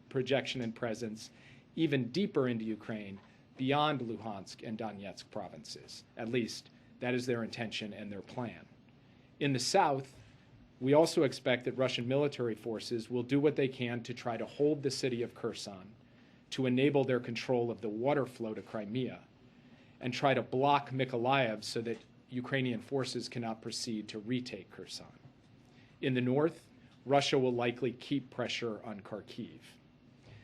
projection and presence even deeper into Ukraine beyond Luhansk and Donetsk provinces. At least, that is their intention and their plan. In the south, we also expect that Russian military forces will do what they can to try to hold the city of Kherson, to enable their control of the water flow to Crimea, and try to block Mykolaiv so that Ukrainian forces cannot proceed to retake Kherson. In the north, Russia will likely keep pressure on Kharkiv.